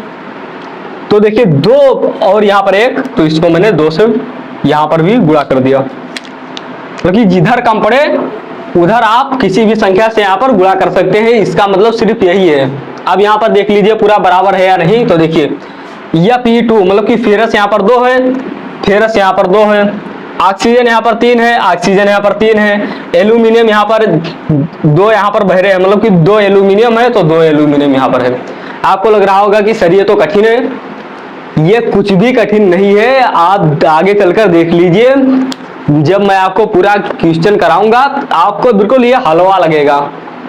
तो देखिए 2 और यहाँ पर 1, तो इसको मैंने 2 से यहाँ पर भी गुणा कर दिया। क्योंकि जिधर कम पड़े उधर आप किसी भी संख्या से यहाँ पर गुणा कर सकते हैं, इसका मतलब सिर्फ यही है। अब यहाँ पर देख लीजिए पूरा बराबर है या नहीं। तो देखिए Fe2 मतलब कि फेरस यहाँ पर 2 है, फेरस यहाँ पर 2 है, ऑक्सीजन यहाँ पर 3 है, ऑक्सीजन यहाँ पर 3 है, एल्यूमिनियम यहाँ पर 2 यहाँ पर बह रहे हैं, मतलब कि 2 एल्यूमिनियम है, तो 2 एल्यूमिनियम यहाँ पर है। आपको लग रहा होगा कि सर ये तो कठिन है, ये कुछ भी कठिन नहीं है। आप आगे चलकर देख लीजिए, जब मैं आपको पूरा क्वेश्चन कराऊंगा आपको बिल्कुल ये हलवा लगेगा,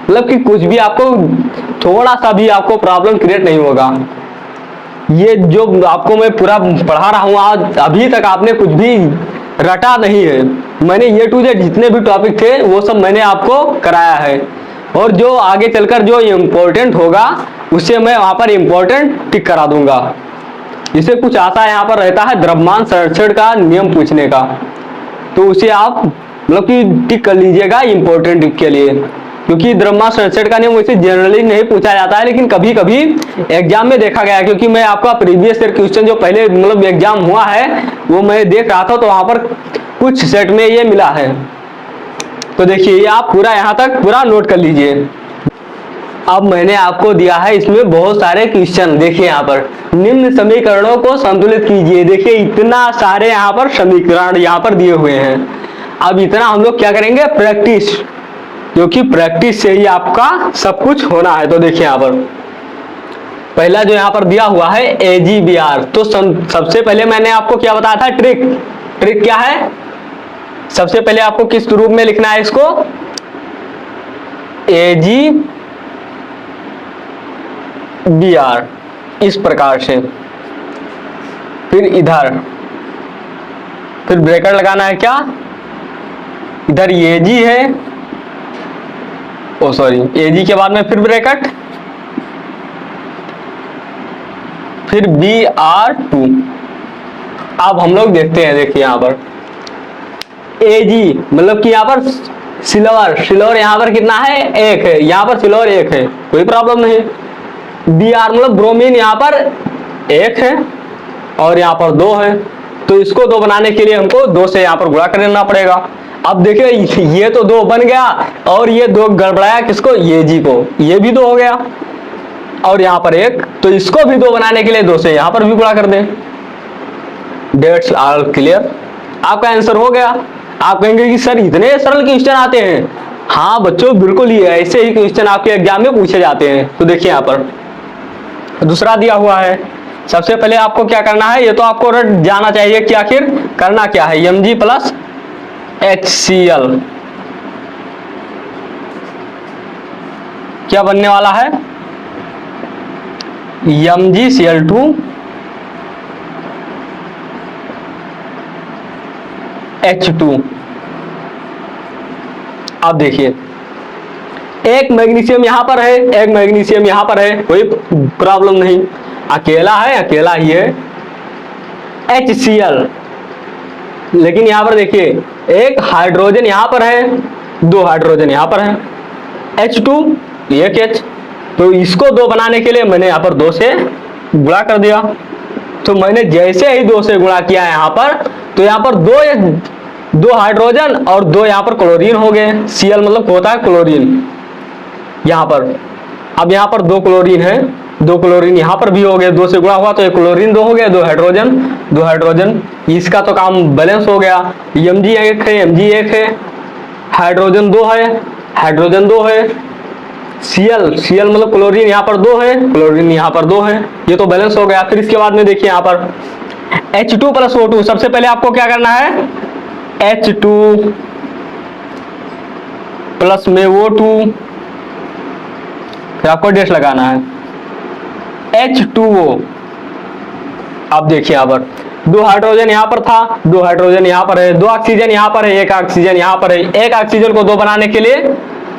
मतलब कि कुछ भी आपको थोड़ा सा भी आपको प्रॉब्लम क्रिएट नहीं होगा। ये जो आपको मैं पूरा पढ़ा रहा हूँ आज, अभी तक आपने कुछ भी रटा नहीं है। मैंने A to Z जितने भी टॉपिक थे वो सब मैंने आपको कराया है, और जो आगे चलकर जो इम्पोर्टेंट होगा उसे मैं वहां पर इम्पोर्टेंट टिक करा दूंगा। जिसे कुछ आता यहाँ पर रहता है द्रव्यमान संरक्षण का नियम पूछने का, तो उसे आप मतलब कि टिक कर लीजिएगा इम्पोर्टेंट के लिए, क्योंकि द्रव्यमान संरक्षण का नियम वैसे जनरली नहीं पूछा जाता है, लेकिन कभी कभी एग्जाम में देखा गया। क्योंकि मैं आपका प्रीवियस ईयर क्वेश्चन जो पहले मतलब एग्जाम हुआ है वो मैं देख रहा था, तो वहां पर कुछ सेट में ये मिला है। तो देखिए ये आप पूरा यहाँ तक पूरा नोट कर लीजिए। अब मैंने आपको दिया है इसमें बहुत सारे क्वेश्चन। देखिए यहाँ पर निम्न समीकरणों को संतुलित कीजिए। देखिए इतना सारे यहाँ पर समीकरण यहाँ पर दिए हुए हैं। अब इतना हम लोग क्या करेंगे? प्रैक्टिस, क्योंकि प्रैक्टिस से ही आपका सब कुछ होना है। तो देखिए यहाँ पर पहला जो यहाँ पर दिया हुआ है AgBr, तो सबसे पहले मैंने आपको क्या बताया था? ट्रिक क्या है? सबसे पहले आपको किस रूप में लिखना है इसको? AgBr इस प्रकार से, फिर इधर फिर ब्रैकेट लगाना है। क्या इधर Ag है, Ag के बाद में फिर ब्रैकेट, फिर Br2। अब हम लोग देखते हैं, देखिए यहाँ पर Ag मतलब कि यहाँ पर सिल्वर यहाँ पर कितना है? 1 है, यहाँ पर सिल्वर 1 है, कोई प्रॉब्लम नहीं। Br मतलब ब्रोमीन यहाँ पर 1 है और यहाँ पर 2 है, तो इसको 2 बनाने के लिए हमको 2 से यहाँ पर गुणा करना पड़ेगा। अब देखिए ये तो 2 बन गया और ये 2 गड़बड़ाया किसको? Ag को, ये भी 2 हो गया और यहाँ पर 1, तो इसको भी 2 बनाने के लिए 2 से यहाँ पर भी गुणा कर दें। डेट्स आर क्लियर, आपका आंसर हो गया। आप कहेंगे कि सर इतने सरल क्वेश्चन आते हैं? हाँ बच्चों बिल्कुल ही ऐसे ही क्वेश्चन आपके एग्जाम में पूछे जाते हैं। तो देखिए यहाँ पर दूसरा दिया हुआ है। सबसे पहले आपको क्या करना है? ये तो आपको रट जाना चाहिए कि आखिर करना क्या है। Mg प्लस HCl क्या बनने वाला है? MgCl2 H2। अब देखिए एक मैग्नीशियम यहां पर है, एक मैग्नीशियम यहां पर है, कोई प्रॉब्लम नहीं, अकेला है, अकेला ही है HCl। लेकिन यहां पर देखिए एक हाइड्रोजन यहां पर है, 2 हाइड्रोजन यहां पर है, H2 एक H, तो इसको 2 बनाने के लिए मैंने यहाँ पर 2 से गुणा कर दिया। तो मैंने जैसे ही 2 से गुणा किया यहाँ पर, तो यहाँ पर 2 हाइड्रोजन और 2 यहाँ पर क्लोरीन हो गए। Cl मतलब होता है क्लोरीन यहाँ पर। अब यहाँ पर 2 क्लोरीन है, 2 क्लोरीन यहाँ पर भी हो गए, 2 से गुणा हुआ तो एक क्लोरीन 2 हो गया, 2 हाइड्रोजन, इसका तो काम बैलेंस हो गया। Mg 1 है, Mg 1 है, हाइड्रोजन 2 है, हाइड्रोजन 2 है, Cl मतलब क्लोरीन यहाँ पर 2 है, क्लोरीन यहाँ पर 2 है, ये तो बैलेंस हो गया। फिर इसके बाद में देखिए यहाँ पर H2 प्लस O2। सबसे पहले आपको क्या करना है? H2 प्लस में O2, फिर आपको डैश लगाना है H2O। अब देखिए यहाँ पर दो हाइड्रोजन यहाँ पर था, दो हाइड्रोजन यहाँ पर है, दो ऑक्सीजन यहाँ पर है, एक ऑक्सीजन यहाँ पर है। एक ऑक्सीजन को दो बनाने के लिए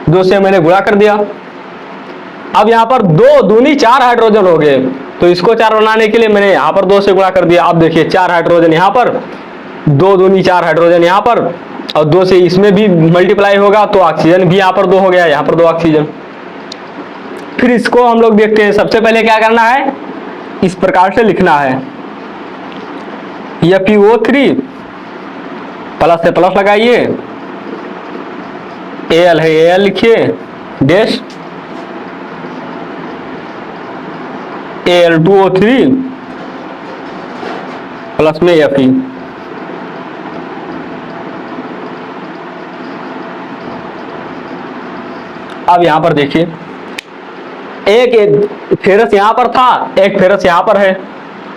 दो से मैंने गुणा कर दिया। अब यहाँ पर दो दूनी चार हाइड्रोजन हो गए, तो इसको चार बनाने के लिए मैंने यहाँ पर दो से गुणा कर दिया। अब देखिए चार हाइड्रोजन यहाँ पर, दो दूनी चार हाइड्रोजन यहाँ पर, और दो से इसमें भी मल्टीप्लाई होगा तो ऑक्सीजन भी यहाँ पर दो हो गया, यहाँ पर दो ऑक्सीजन। फिर इसको हम लोग देखते हैं। सबसे पहले क्या करना है, इस प्रकार से लिखना है FeO3 प्लस से प्लस लगाइए, Al है Al लिखिए, डैश Al2O3 प्लस में Fe। अब यहां पर देखिए एक फेरस यहां पर था, एक फेरस यहां पर है,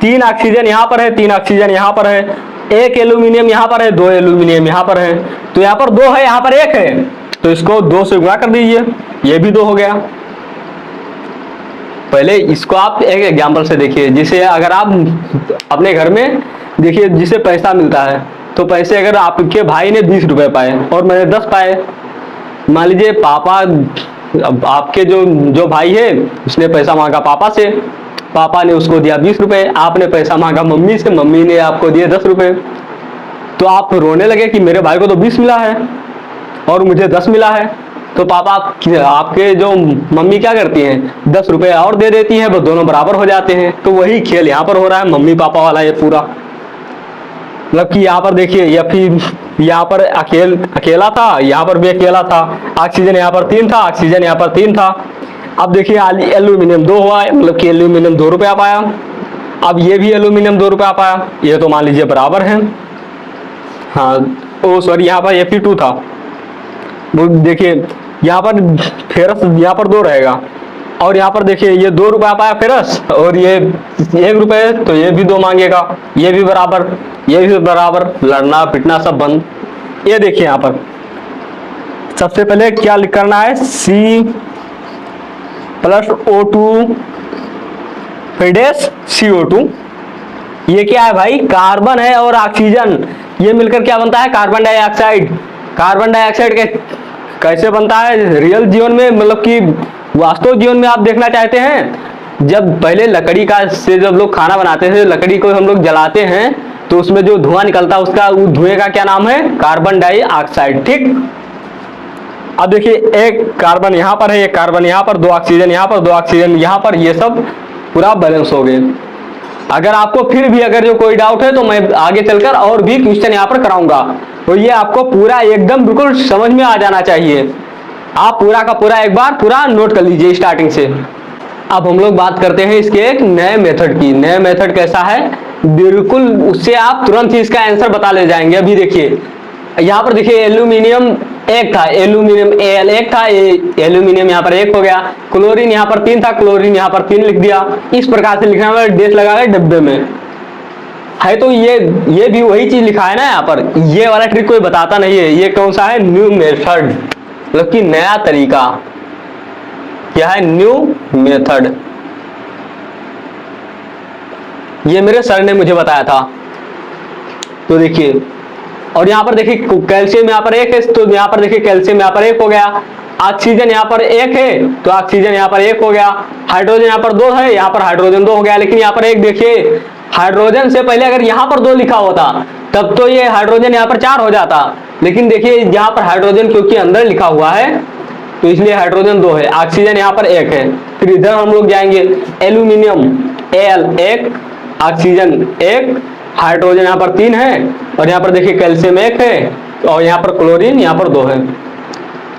तीन ऑक्सीजन यहां पर है, तीन ऑक्सीजन यहां पर है, एक एल्यूमिनियम यहां पर है, दो एल्यूमिनियम यहां पर है। तो यहां पर दो है, यहां पर एक है, तो इसको दो से गुणा कर दीजिए, ये भी दो हो गया। पहले इसको आप एक एग्जांपल से देखिए, जिसे अगर आप अपने घर में देखिए जिसे पैसा मिलता है, तो पैसे अगर आपके भाई ने 20 रुपए पाए और मैंने 10 पाए, मान लीजिए पापा, अब आपके जो भाई है उसने पैसा मांगा पापा से, पापा ने उसको दिया 20 रुपए, आपने पैसा मांगा मम्मी से, मम्मी ने आपको दिए 10 रुपए। तो आप रोने लगे कि मेरे भाई को तो 20 मिला है और मुझे 10 मिला है। तो पापा आपके जो मम्मी क्या करती हैं, 10 रुपए और दे देती हैं, वो दोनों बराबर हो जाते हैं। तो वही खेल यहाँ पर हो रहा है, मम्मी पापा वाला ये पूरा। मतलब कि यहाँ पर देखिए या फिर यहाँ पर अकेला था, यहाँ पर भी अकेला था, ऑक्सीजन यहाँ पर 3 था, ऑक्सीजन यहाँ पर 3 था। अब देखिए एल्यूमिनियम 2 हुआ है, मतलब कि एल्यूमिनियम 2 रुपया पाया। अब ये भी एल्यूमिनियम 2 रुपया पाया, ये तो मान लीजिए बराबर है। हाँ ओ सॉरी, यहाँ पर Fe2 था, वो देखिए यहाँ पर फेरस यहाँ पर 2 रहेगा, और यहाँ पर देखिए ये 2 रुपया पाया फेरस, और ये 1 रुपये, तो ये भी 2 मांगेगा, ये भी बराबर, ये भी बराबर, लड़ना पिटना सब बंद। ये देखिए यहाँ पर सबसे पहले क्या करना है, C प्लस O2 फिर डैश CO2। ये क्या है भाई, कार्बन है और ऑक्सीजन, ये मिलकर क्या बनता है, कार्बन डाइऑक्साइड। कार्बन डाइऑक्साइड के कैसे बनता है रियल जीवन में, मतलब कि वास्तव जीवन में आप देखना चाहते हैं, जब पहले लकड़ी का से जब लोग खाना बनाते थे, लकड़ी को हम लोग जलाते हैं तो उसमें जो धुआं निकलता है उसका धुएं का क्या नाम है, कार्बन डाइऑक्साइड। ठीक, अब देखिए एक कार्बन यहाँ पर है, एक कार्बन यहाँ पर, 2 ऑक्सीजन यहाँ पर, 2 ऑक्सीजन यहाँ पर, ये सब पूरा बैलेंस हो गए। अगर आपको फिर भी अगर जो कोई डाउट है तो मैं आगे चलकर और भी क्वेश्चन यहाँ पर कराऊंगा, तो ये आपको पूरा एकदम बिल्कुल समझ में आ जाना चाहिए। आप पूरा का पूरा एक बार पूरा नोट कर लीजिए स्टार्टिंग से। अब हम लोग बात करते हैं इसके एक नए मेथड की। नए मेथड कैसा है, बिल्कुल उससे आप तुरंत ही इसका आंसर बता ले जाएंगे। अभी देखिए यहाँ पर देखिए एल्यूमिनियम 1 था, एल्यूमिनियम Al 1 था, एल्यूमिनियम यहाँ पर 1 हो गया। क्लोरीन यहाँ पर 3 था, क्लोरीन यहाँ पर 3 लिख दिया। इस प्रकार से लिखना है, डेट लगा के डब्बे में है। तो ये भी वही चीज लिखा है ना यहाँ पर, ये वाला ट्रिक कोई बताता नहीं है। ये कौन सा है, न्यू मेथड, मतलब कि नया तरीका। क्या है, न्यू मेथड। ये मेरे सर ने मुझे बताया था। तो देखिए, और यहाँ पर देखिए कैल्शियम यहाँ पर 1 है, तो यहाँ पर देखिए कैल्शियम यहाँ पर 1 हो गया। ऑक्सीजन यहाँ पर 1 है, तो ऑक्सीजन यहाँ पर 1 हो गया। हाइड्रोजन यहाँ पर 2 है, यहाँ पर हाइड्रोजन 2 हो गया। लेकिन यहाँ पर एक देखिए, हाइड्रोजन से पहले अगर यहाँ पर 2 लिखा होता तब तो ये हाइड्रोजन यहाँ पर 4 हो जाता। लेकिन देखिए यहाँ पर हाइड्रोजन क्योंकि अंदर लिखा हुआ है तो इसलिए हाइड्रोजन 2 है। ऑक्सीजन यहाँ पर 1 है। फिर इधर हम लोग जाएंगे, एल्यूमिनियम Al 1, ऑक्सीजन 1, हाइड्रोजन यहाँ पर 3 है, और यहाँ पर देखिए कैल्शियम 1 है, और यहाँ पर क्लोरीन यहाँ पर 2 है।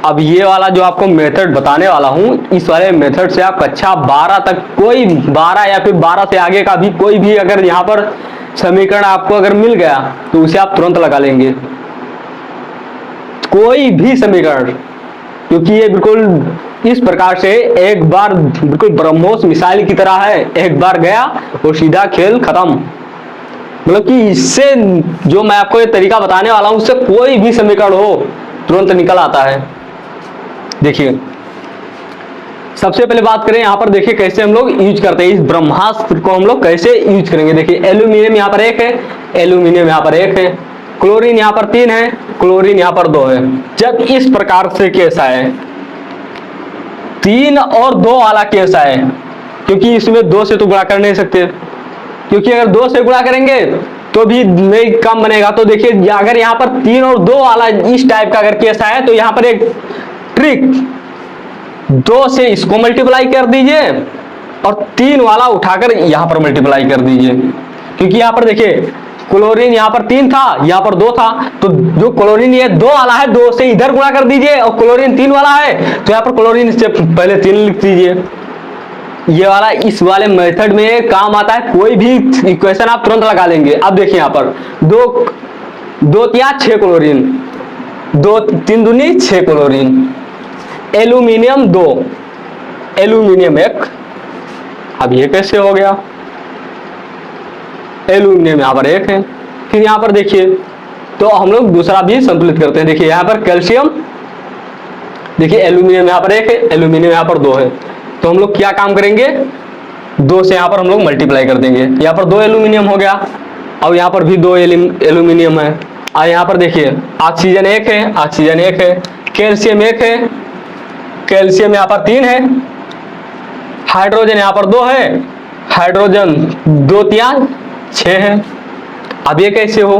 अब ये वाला जो आपको मेथड बताने वाला हूँ, इस वाले मेथड से आप कक्षा 12 तक कोई 12 या फिर 12 से आगे का भी कोई भी अगर यहाँ पर समीकरण आपको अगर मिल गया तो उसे आप तुरंत लगा लेंगे, कोई भी समीकरण। क्योंकि ये बिल्कुल इस प्रकार से एक बार बिल्कुल ब्रह्मोस मिसाइल की तरह है, एक बार गया और सीधा खेल खत्म। मतलब कि इससे जो मैं आपको ये तरीका बताने वाला हूं उससे कोई भी समीकरण हो तुरंत निकल आता है। देखिए सबसे पहले बात करें यहाँ पर, देखिए कैसे हम लोग यूज करते हैं इस ब्रह्मास्त्र को, हम लोग कैसे यूज करेंगे। देखिए एल्यूमिनियम यहाँ पर 1 है, एल्यूमिनियम यहाँ पर 1 है, क्लोरीन यहाँ पर 3 है, क्लोरीन यहाँ पर 2 है। जब इस प्रकार से केस आए, 3 और 2 वाला केस आए, क्योंकि इसमें 2 से तो गुणा कर नहीं सकते, क्योंकि अगर 2 से गुणा करेंगे तो भी नहीं कम बनेगा। तो देखिए अगर यहाँ पर 3 और 2 वाला इस टाइप का अगर केस आया तो यहाँ पर एक ट्रिक, 2 से इसको मल्टीप्लाई कर दीजिए और 3 वाला उठाकर यहाँ पर मल्टीप्लाई कर दीजिए, क्योंकि यहाँ पर देखिए क्लोरीन यहाँ पर 3 था, यहाँ पर 2 था, तो जो क्लोरीन ये 2 वाला है 2 से इधर गुणा कर दीजिए, और क्लोरीन 3 वाला है तो यहाँ पर क्लोरीन से पहले 3 लिख दीजिए। ये वाला इस वाले मेथड में काम आता है, कोई भी इक्वेशन आप तुरंत लगा लेंगे। अब देखिए यहाँ पर 2 3 6 क्लोरीन, 2 3 दूनी 6 क्लोरीन, एल्यूमिनियम 2, एल्यूमिनियम 1। अब ये कैसे हो गया, एल्यूमिनियम यहाँ पर 1 है। फिर यहाँ पर देखिए तो हम लोग दूसरा भी संतुलित करते हैं। देखिए यहाँ पर कैल्शियम, देखिए एल्यूमिनियम यहाँ पर 1 है, एल्यूमिनियम यहाँ पर 2 है, तो हम लोग क्या काम करेंगे, 2 से यहाँ पर हम लोग मल्टीप्लाई कर देंगे। यहाँ पर 2 एल्यूमिनियम हो गया, और यहाँ पर भी 2 एल्यूमिनियम है। और यहाँ पर देखिए ऑक्सीजन 1 है, ऑक्सीजन 1 है, कैल्शियम 1 है, कैल्शियम यहाँ पर 3 है, हाइड्रोजन यहाँ पर 2 है, हाइड्रोजन 2 3 6 है। अब ये कैसे हो,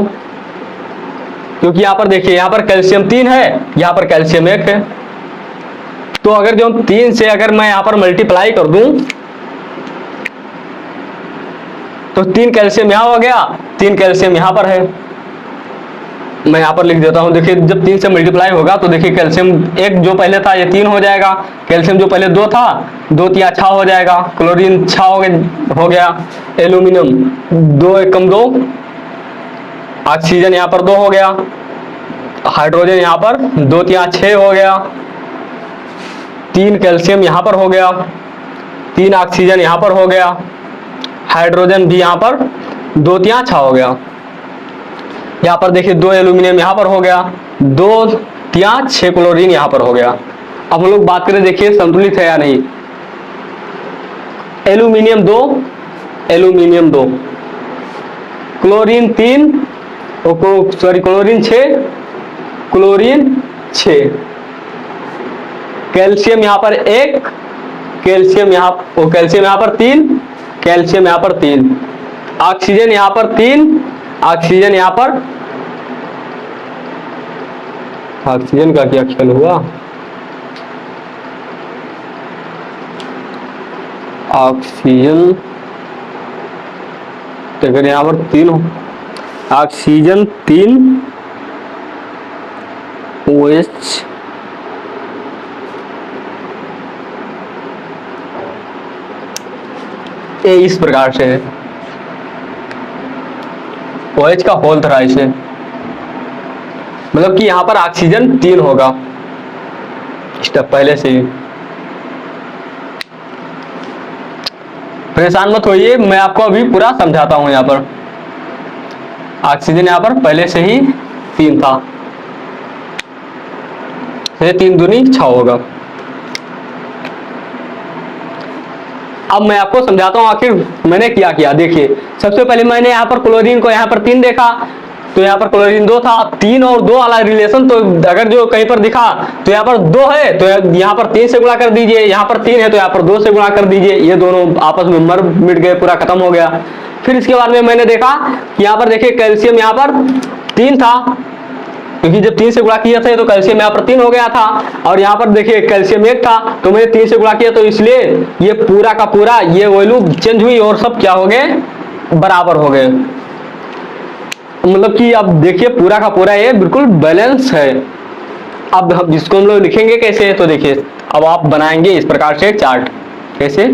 क्योंकि यहाँ पर देखिए यहाँ पर कैल्शियम 3 है, यहाँ पर कैल्शियम 1 है, तो अगर जो 3 से अगर मैं यहाँ पर मल्टीप्लाई कर दूं तो 3 कैल्शियम यहाँ हो गया, 3 कैल्शियम यहाँ पर है। मैं यहाँ पर लिख देता हूँ। देखिए जब 3 से मल्टीप्लाई होगा तो देखिए कैल्शियम 1 जो पहले था ये 3 हो जाएगा, कैल्शियम जो पहले 2 था 2 3 6 हो जाएगा, क्लोरीन 6 हो गया, एल्यूमिनियम 2 1 2, ऑक्सीजन यहाँ पर 2 हो गया, हाइड्रोजन यहाँ पर 2 3 6 हो गया, 3 कैल्शियम यहाँ पर हो गया, 3 ऑक्सीजन यहाँ पर हो गया, हाइड्रोजन भी यहाँ पर 2 3 6 हो गया। यहाँ पर देखिए 2 एल्यूमिनियम यहाँ पर हो गया, 2 3 6 क्लोरीन यहाँ पर हो गया। अब हम लोग बात करें, देखिए संतुलित है या नहीं। Aluminium 2, aluminium 2, chlorine 3, sorry chlorine 6, chlorine 6, calcium यहाँ पर 1, कैल्शियम यहाँ पर 3, कैल्शियम यहाँ पर 3, ऑक्सीजन यहाँ पर 3, ऑक्सीजन यहाँ पर, ऑक्सीजन का क्या ख्याल हुआ, ऑक्सीजन अगर यहाँ पर 3 हो, ऑक्सीजन 3 OH, ये इस प्रकार से है, OH का होल थ्राइस है, मतलब कि यहां पर ऑक्सीजन 3 होगा स्टेप पहले से ही। परेशान मत होइए, मैं आपको अभी पूरा समझाता हूं। यहाँ पर ऑक्सीजन यहाँ पर पहले से ही 3 था, तो 3 दूनी 6 होगा। अब मैं आपको समझाता हूं आखिर मैंने क्या किया। देखिए सबसे पहले मैंने यहाँ पर क्लोरीन को यहाँ पर 3 देखा, तो यहाँ पर क्लोरीन 2 था, 3 और 2 वाला रिलेशन, तो अगर जो कहीं पर दिखा तो यहाँ पर 2 है तो यहाँ पर 3 से गुणा कर दीजिए, यहाँ पर 3 है तो यहाँ पर 2 से गुणा कर दीजिए, ये दोनों आपस में मर मिट गए, पूरा खत्म हो गया। फिर इसके बाद में मैंने देखा कि यहाँ पर देखिए कैल्शियम यहाँ पर 3 था, क्योंकि जब 3 से गुणा किया था तो कैल्शियम यहाँ पर 3 हो गया था, और यहाँ पर देखिए कैल्शियम 1 था तो मैंने 3 से गुणा किया, तो इसलिए ये पूरा का पूरा ये वैल्यू चेंज हुई और सब क्या हो गए, बराबर हो गए। मतलब कि अब देखिए पूरा का पूरा ये बिल्कुल बैलेंस है। अब हम इसको हम लोग लिखेंगे कैसे, तो देखिए अब आप बनाएंगे इस प्रकार से चार्ट, कैसे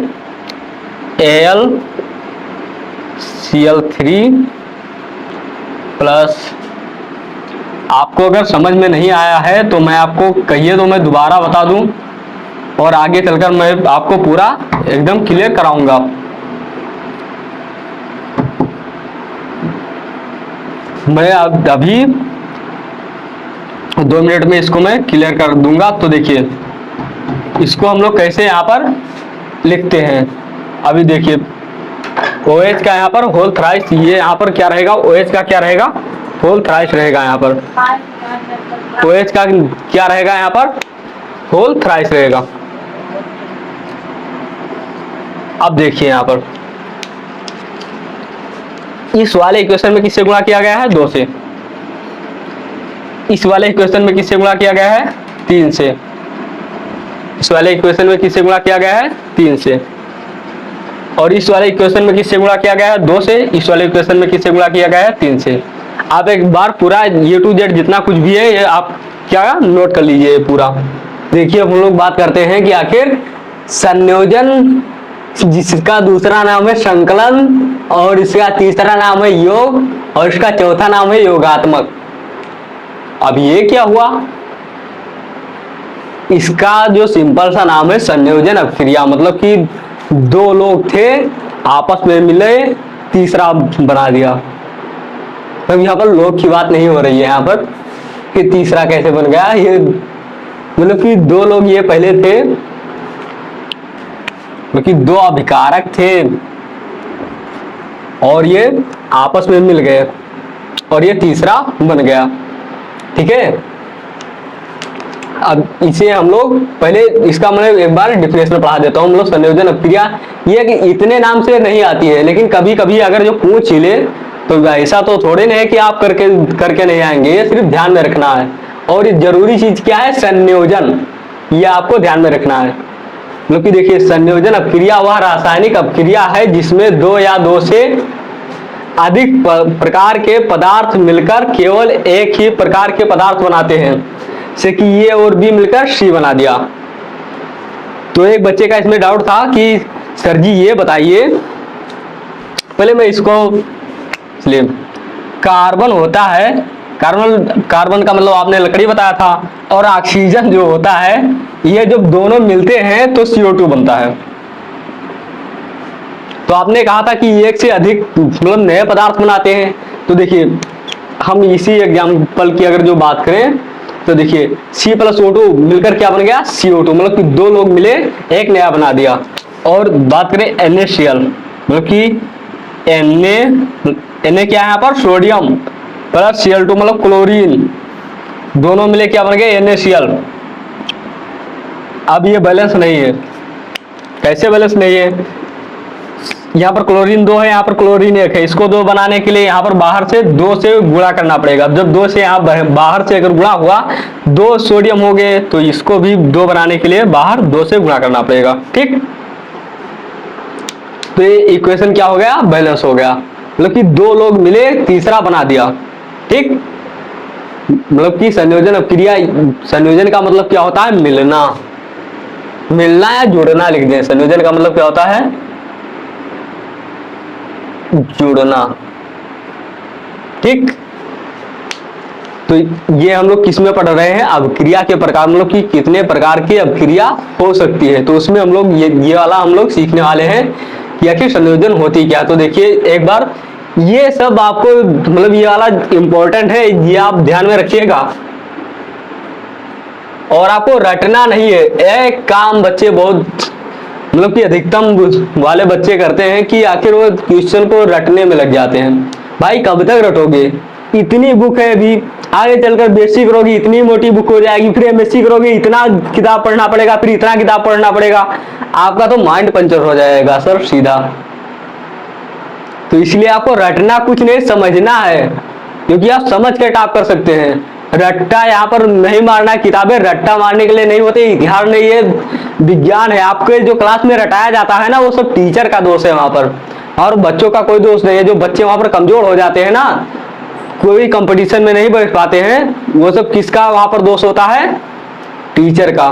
AlCl3 प्लस, आपको अगर समझ में नहीं आया है तो मैं आपको कहिए तो मैं दोबारा बता दूं, और आगे चलकर मैं आपको पूरा एकदम क्लियर कराऊंगा। मैं अभी 2 मिनट में इसको मैं क्लियर कर दूंगा। तो देखिए इसको हम लोग कैसे यहाँ पर लिखते हैं। अभी देखिए OH का यहाँ पर होल थ्राइस, ये यहाँ पर क्या रहेगा, OH का क्या रहेगा, होल थ्राइस रहेगा। यहाँ पर OH का क्या रहेगा, यहाँ पर होल थ्राइस रहेगा। अब देखिए यहाँ पर इस वाले इक्वेशन में किससे गुणा किया गया है, 2 से। इस वाले इक्वेशन में किससे गुणा किया गया है, 3 से। इस वाले इक्वेशन में किससे गुणा किया गया है, 3 से। और इस वाले इक्वेशन में किससे गुणा किया गया है, 2 से। इस वाले इक्वेशन में किससे गुणा किया गया है, 3 से। आप एक बार पूरा A to Z जितना कुछ भी है ये आप क्या नोट कर लीजिए पूरा। देखिए हम लोग बात करते हैं कि आखिर संयोजन, जिसका दूसरा नाम है संकलन और इसका तीसरा नाम है योग और इसका चौथा नाम है योगात्मक। अब ये क्या हुआ, इसका जो सिंपल सा नाम है संयोजन अभिक्रिया, मतलब कि 2 लोग थे आपस में मिले तीसरा बना दिया। अब यहाँ पर लोग की बात नहीं हो रही है यहाँ पर कि तीसरा कैसे बन गया, ये मतलब कि 2 लोग ये पहले थे, क्योंकि 2 अभिकारक थे और ये आपस में मिल गए और ये तीसरा बन गया। ठीक है, अब इसे हम लोग पहले इसका मतलब एक बार डिफिनेशन पढ़ा देता हूँ। हम लोग संयोजन अभिक्रिया ये कि इतने नाम से नहीं आती है, लेकिन कभी कभी अगर जो पूछ ही ले तो ऐसा तो थोड़े नहीं है कि आप करके नहीं आएंगे, ये सिर्फ ध्यान में रखना है। और ये जरूरी चीज क्या है, संयोजन, ये आपको ध्यान में रखना है। मतलब कि देखिए संयोजन अभिक्रिया वह रासायनिक अभिक्रिया है जिसमें 2 या 2 से अधिक प्रकार के पदार्थ मिलकर केवल एक ही प्रकार के पदार्थ बनाते हैं, जैसे कि ये और बी मिलकर सी बना दिया। तो एक बच्चे का इसमें डाउट था कि सर जी ये बताइए, पहले मैं इसको इसलिए कार्बन होता है, कार्बन का मतलब आपने लकड़ी बताया था, और ऑक्सीजन जो होता है ये जब दोनों मिलते हैं तो CO2 बनता है। तो आपने कहा था कि एक से अधिक मतलब नए पदार्थ बनाते हैं। तो देखिए हम इसी एग्जाम्पल की अगर जो बात करें तो देखिए C+O2 मिलकर क्या बन गया, CO2, मतलब कि 2 लोग मिले एक नया बना दिया। और बात करें NaCl, मतलब कि Na क्या है यहाँ पर, सोडियम प्लस Cl2 मतलब क्लोरीन, दोनों मिले क्या बन गए, NaCl। अब ये बैलेंस नहीं है, कैसे बैलेंस नहीं है, यहाँ पर क्लोरीन 2 है, यहाँ पर क्लोरीन 1 है। इसको 2 बनाने के लिए यहाँ पर बाहर से 2 से गुणा करना पड़ेगा। अब जब 2 से यहाँ बाहर से अगर गुणा हुआ 2 सोडियम हो गए, तो इसको भी 2 बनाने के लिए बाहर 2 से गुणा करना पड़ेगा। ठीक, तो ये इक्वेशन क्या हो गया, बैलेंस हो गया। मतलब कि 2 लोग मिले तीसरा बना दिया। ठीक, मतलब कि संयोजन अभिक्रिया, संयोजन का मतलब क्या होता है, मिलना, मिलना या जुड़ना लिख दें। संयोजन का मतलब क्या होता है, जुड़ना। ठीक, तो ये हम लोग किस में पढ़ रहे हैं, अभिक्रिया के प्रकार, मतलब कि कितने प्रकार की अभिक्रिया हो सकती है। तो उसमें हम लोग ये वाला हम लोग सीखने वाले हैं कि आखिर संयोजन होती क्या। तो देखिए एक बार ये सब आपको मतलब ये वाला इंपॉर्टेंट है, ये आप ध्यान में रखिएगा और आपको रटना नहीं है। एक काम बच्चे बहुत मतलब कि अधिकतम वाले बच्चे करते हैं कि आखिर वो क्वेश्चन को रटने में लग जाते हैं। भाई कब तक रटोगे, इतनी बुक है, अभी आगे चलकर बीएससी करोगे इतनी मोटी बुक हो जाएगी, फिर एमएससी करोगे इतना किताब पढ़ना पड़ेगा, फिर इतना किताब पढ़ना पड़ेगा, आपका तो माइंड पंचर हो जाएगा सर सीधा। तो इसलिए आपको रटना कुछ नहीं, समझना है, क्योंकि आप समझ के टॉप कर सकते हैं। रट्टा यहाँ पर नहीं मारना है, किताबें रट्टा मारने के लिए नहीं होते, इतिहास नहीं है, विज्ञान है। आपके जो क्लास में रटाया जाता है ना, वो सब टीचर का दोष है वहां पर, और बच्चों का कोई दोष नहीं है। जो बच्चे वहां पर कमजोर हो जाते हैं ना, कोई कंपटीशन में नहीं बैठ पाते हैं, वो सब किसका वहां पर दोष होता है, टीचर का,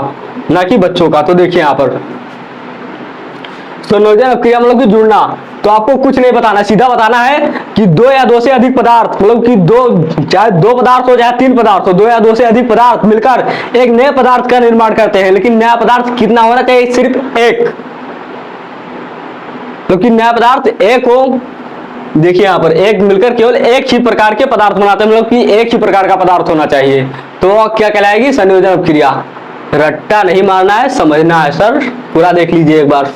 ना कि बच्चों का। तो देखिए यहाँ पर संयोजन अभिक्रिया मतलब कि जुड़ना, तो आपको कुछ नहीं बताना, सीधा बताना है कि 2 या 2 से अधिक पदार्थ, मतलब कि 2, चाहे 2 पदार्थ हो चाहे 3 पदार्थ हो, 2 या 2 से अधिक पदार्थ मिलकर एक नए पदार्थ का निर्माण करते हैं। लेकिन नया पदार्थ कितना होना चाहिए, सिर्फ एक, क्योंकि नया पदार्थ एक हो देखिए यहाँ पर एक मिलकर केवल एक ही प्रकार के पदार्थ बनाते हैं, मतलब कि एक ही प्रकार का पदार्थ होना चाहिए, तो क्या कहलाएगी? संयोजन अपक्रिया। रट्टा नहीं मारना है, समझना है सर। पूरा देख लीजिए एक बार।